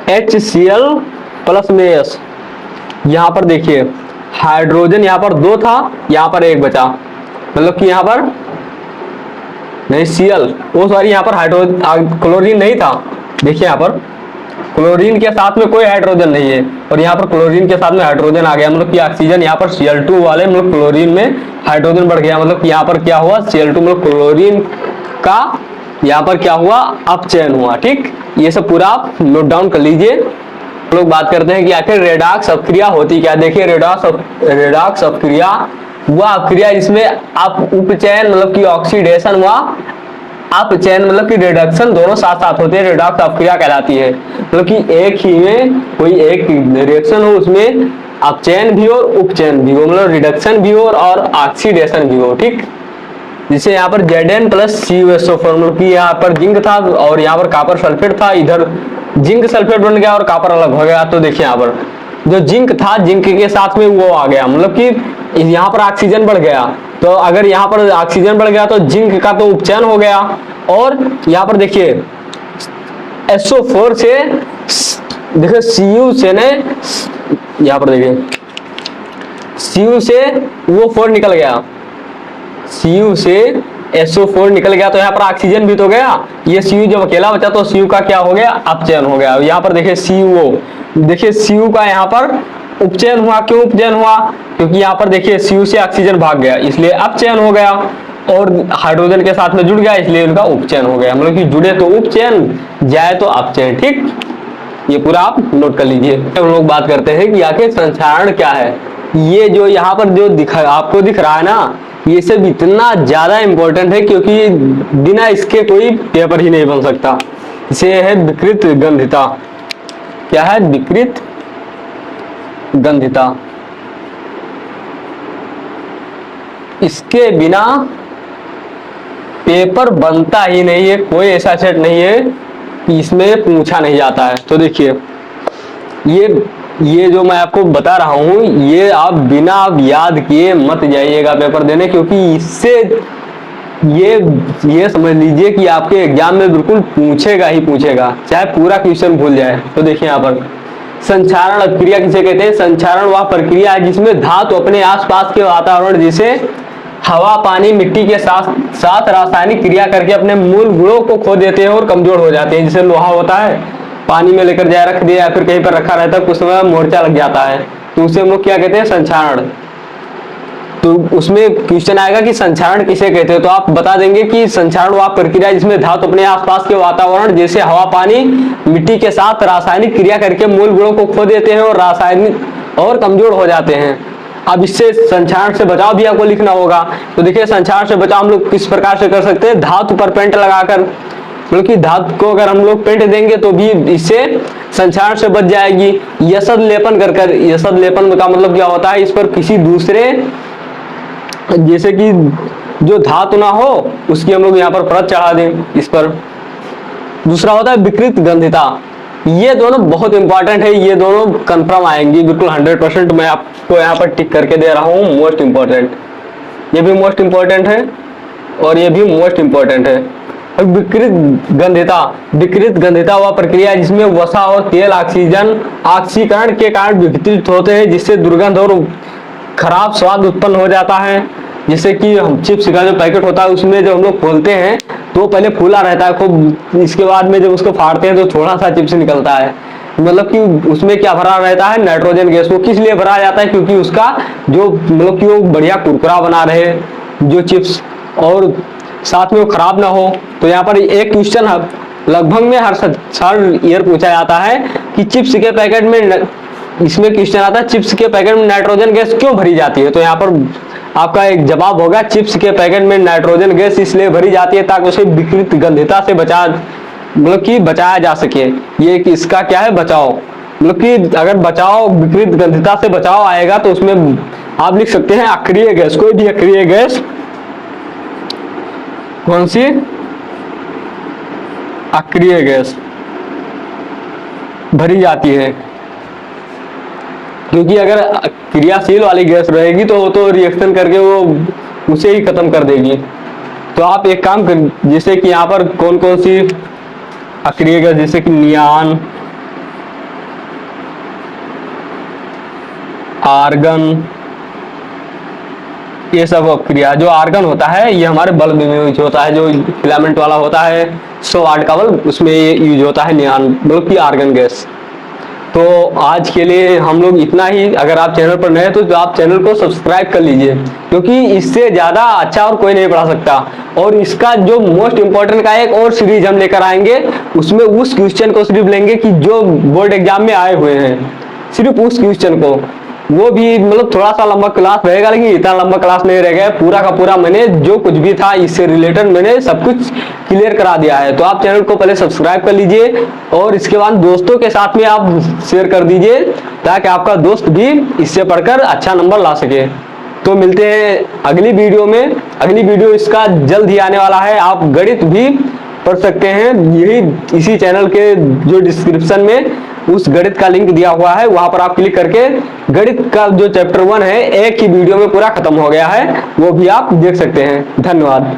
HCl प्लस में S। यहाँ पर देखिए हाइड्रोजन यहाँ पर 2 था, यहाँ पर 1 बचा, मतलब कि यहाँ पर नहीं Cl, वो सॉरी यहाँ पर हाइड्रोजन क्लोरीन नहीं था। देखिए यहाँ पर क्लोरीन के साथ में कोई हाइड्रोजन नहीं है और यहाँ पर क्लोरीन के साथ में हाइड्रोजन आ गया, मतलब कि ऑक्सीजन यहाँ पर Cl2 वाले, मतलब क्लोरीन में हाइड्रोजन बढ़ गया, मतलब कि यहाँ पर क्या हुआ? Cl2 मतलब क्लोरीन का यहाँ पर क्या हुआ? अपचयन हुआ। ठीक, ये सब पूरा आप नोट डाउन कर लीजिए। लोग बात करते हैं कि आखिर रेडॉक्स अपक्रिया होती क्या। देखिए रेडॉक्स अपक्रिया वह अपक्रिया जिसमें आप उपचयन मतलब कि ऑक्सीडेशन व अपचयन मतलब कि रिडक्शन दोनों साथ साथ होते हैं, रेडॉक्स अपक्रिया कहलाती है। मतलब कि एक ही में कोई एक रिएक्शन हो, उसमें अपचयन भी हो और उपचयन भी हो, मतलब रिडक्शन भी हो और ऑक्सीडेशन भी हो। ठीक, जिसे यहाँ पर Zn प्लस CuSO4, मतलब कि यहाँ पर जिंक था और यहाँ पर कॉपर सल्फेट था, इधर जिंक सल्फेट बन गया और कॉपर अलग हो गया। तो देखिए यहाँ पर जो जिंक था, जिंक के साथ में वो आ गया, मतलब कि यहाँ पर ऑक्सीजन बढ़ गया। तो अगर यहाँ पर ऑक्सीजन बढ़ गया तो जिंक का तो उपचयन हो गया और यहाँ पर देखिए SO4 से देखिए Cu से ने यहाँ पर देखिए Cu से वो 4 निकल गया, Cu से SO4 निकल गया तो यहाँ पर ऑक्सीजन भी तो गया। ये Cu जब अकेला बचा तो Cu का क्या हो गया? अपचयन हो गया। यहाँ पर देखिए CO, देखिए Cu का यहाँ पर उपचयन हुआ। क्यों उपचयन हुआ? क्योंकि यहाँ पर देखिए Cu से ऑक्सीजन भाग गया इसलिए अपचयन हो गया और हाइड्रोजन के साथ में जुड़ गया इसलिए उनका उपचयन हो गया, मतलब कि जुड़े तो उपचयन, जाए तो अपचयन। ठीक, ये पूरा आप नोट कर लीजिए। हम लोग बात करते हैं कि आखिर संक्षारण क्या है। ये जो यहाँ पर जो आपको दिख रहा है ना, ये सब इतना ज्यादा इंपॉर्टेंट है क्योंकि बिना इसके कोई पेपर ही नहीं बन सकता। इसे है विकृत गंधिता। क्या है? विकृत गंधिता। इसके बिना पेपर बनता ही नहीं है, कोई ऐसा सेट नहीं है कि इसमें पूछा नहीं जाता है। तो देखिए ये जो मैं आपको बता रहा हूं, ये आप बिना याद किए मत जाइएगा पेपर देने, क्योंकि इससे ये समझ लीजिए कि आपके एग्जाम में बिल्कुल पूछेगा ही पूछेगा, चाहे पूरा क्वेश्चन भूल जाए। तो देखिए यहाँ पर संचारण अभिक्रिया किसे कहते हैं? संचारण वह प्रक्रिया है जिसमें धातु अपने आसपास के वातावरण जैसे हवा, पानी, मिट्टी के साथ साथ रासायनिक क्रिया करके अपने मूल गुणों को खो देते हैं और कमजोर हो जाते हैं। जैसे लोहा होता है, पानी में लेकर जाए रख दिया या फिर कहीं पर रखा रहता है, कुछ समय मोर्चा लग जाता है, तो उसे हम लोग क्या कहते हैं? संचारण। तो उसमें क्वेश्चन आएगा कि संचारण किसे कहते हैं, तो आप बता देंगे कि संचारण वह प्रक्रिया जिसमें धातु अपने आसपास के वातावरण जैसे हवा, पानी, मिट्टी के साथ रासायनिक क्रिया करके मूल गुणों को खो देते हैं और रासायनिक और कमजोर हो जाते हैं। अब इससे संचारण से बचाव भी आपको लिखना होगा। तो देखिए संचारण से बचाव हम लोग किस प्रकार से कर सकते हैं? धातु पर पेंट लगाकर, मतलब कि धातु को अगर हम लोग पेंट देंगे तो भी इससे संचारण से बच जाएगी। यसद लेपन कर यसद लेपन का मतलब क्या होता है? इस पर किसी दूसरे, जैसे कि जो धातु ना हो उसकी हम लोग यहाँ पर परत चढ़ा दें इस पर। दूसरा होता है विकृत गंधिता। ये दोनों बहुत इंपॉर्टेंट है, ये दोनों कंफर्म आएंगी बिल्कुल 100%। मैं आपको यहाँ पर टिक करके दे रहा हूँ मोस्ट इंपॉर्टेंट। ये भी मोस्ट इंपॉर्टेंट है और ये भी मोस्ट इंपॉर्टेंट है। विकृत गंधिता, विकृत गंधिता वह प्रक्रिया है जिसमें वसा और तेल ऑक्सीकरण के कारण विघटित होते हैं, जिससे दुर्गंध और खराब स्वाद उत्पन्न हो जाता है। जैसे कि हम चिप्स का जो पैकेट होता है उसमें जब हम लोग खोलते हैं तो पहले फूला रहता है खूब, इसके बाद में जब उसको फाड़ते हैं तो थोड़ा सा चिप्स निकलता है। मतलब कि उसमें क्या भरा रहता है? Nitrogen gas. वो किस लिए भरा जाता है? क्योंकि उसका जो मतलब कि वो बढ़िया कुरकुरा बना रहे जो चिप्स, और साथ में वो खराब ना हो। तो यहाँ पर एक क्वेश्चन लगभग में हर ईयर पूछा जाता है कि चिप्स के पैकेट में, इसमें क्वेश्चन आता है चिप्स के पैकेट में नाइट्रोजन गैस क्यों भरी जाती है? तो यहाँ पर आपका एक जवाब होगा चिप्स के पैकेट में नाइट्रोजन गैस इसलिए भरी जाती है ताकि उसे विकृत गंधिता से मतलब कि बचाया जा सके। ये कि इसका क्या है? बचाव। मतलब कि अगर बचाव, विकृत गंधिता से बचाव आएगा तो उसमें आप लिख सकते हैं अक्रिय गैस। कोई भी अक्रिय गैस, कौन सी? अक्रिय गैस भरी जाती है, क्योंकि अगर क्रियाशील वाली गैस रहेगी तो रिएक्शन करके वो उसे ही खत्म कर देगी। तो आप एक काम कर, जैसे कि यहाँ पर कौन कौन सी अक्रिय गैस, जैसे कि नियान, आर्गन, ये सब अक्रिया। जो आर्गन होता है ये हमारे बल्ब में यूज होता है, जो फिलामेंट वाला होता है 100 वाट का बल्ब, उसमें ये यूज होता है नियान, मतलब कि आर्गन गैस। तो आज के लिए हम लोग इतना ही। अगर आप चैनल पर नए हैं तो आप चैनल को सब्सक्राइब कर लीजिए, क्योंकि इससे ज़्यादा अच्छा और कोई नहीं पढ़ा सकता। और इसका जो मोस्ट इम्पोर्टेंट का एक और सीरीज हम लेकर आएंगे, उसमें उस क्वेश्चन को सिर्फ लेंगे कि जो बोर्ड एग्जाम में आए हुए हैं, सिर्फ उस क्वेश्चन को। वो भी मतलब थोड़ा सा लंबा क्लास रहेगा, लेकिन इतना लंबा क्लास नहीं रहेगा। पूरा का पूरा मैंने जो कुछ भी था इससे रिलेटेड मैंने सब कुछ क्लियर करा दिया है। तो आप चैनल को पहले सब्सक्राइब कर लीजिए और इसके बाद दोस्तों के साथ में आप शेयर कर दीजिए, ताकि आपका दोस्त भी इससे पढ़कर अच्छा नंबर ला सके। तो मिलते हैं अगली वीडियो में। अगली वीडियो इसका जल्द ही आने वाला है। आप गणित भी पढ़ सकते हैं, यही इसी चैनल के जो डिस्क्रिप्शन में उस गणित का लिंक दिया हुआ है, वहां पर आप क्लिक करके गणित का जो चैप्टर 1 है एक ही वीडियो में पूरा खत्म हो गया है, वो भी आप देख सकते हैं। धन्यवाद।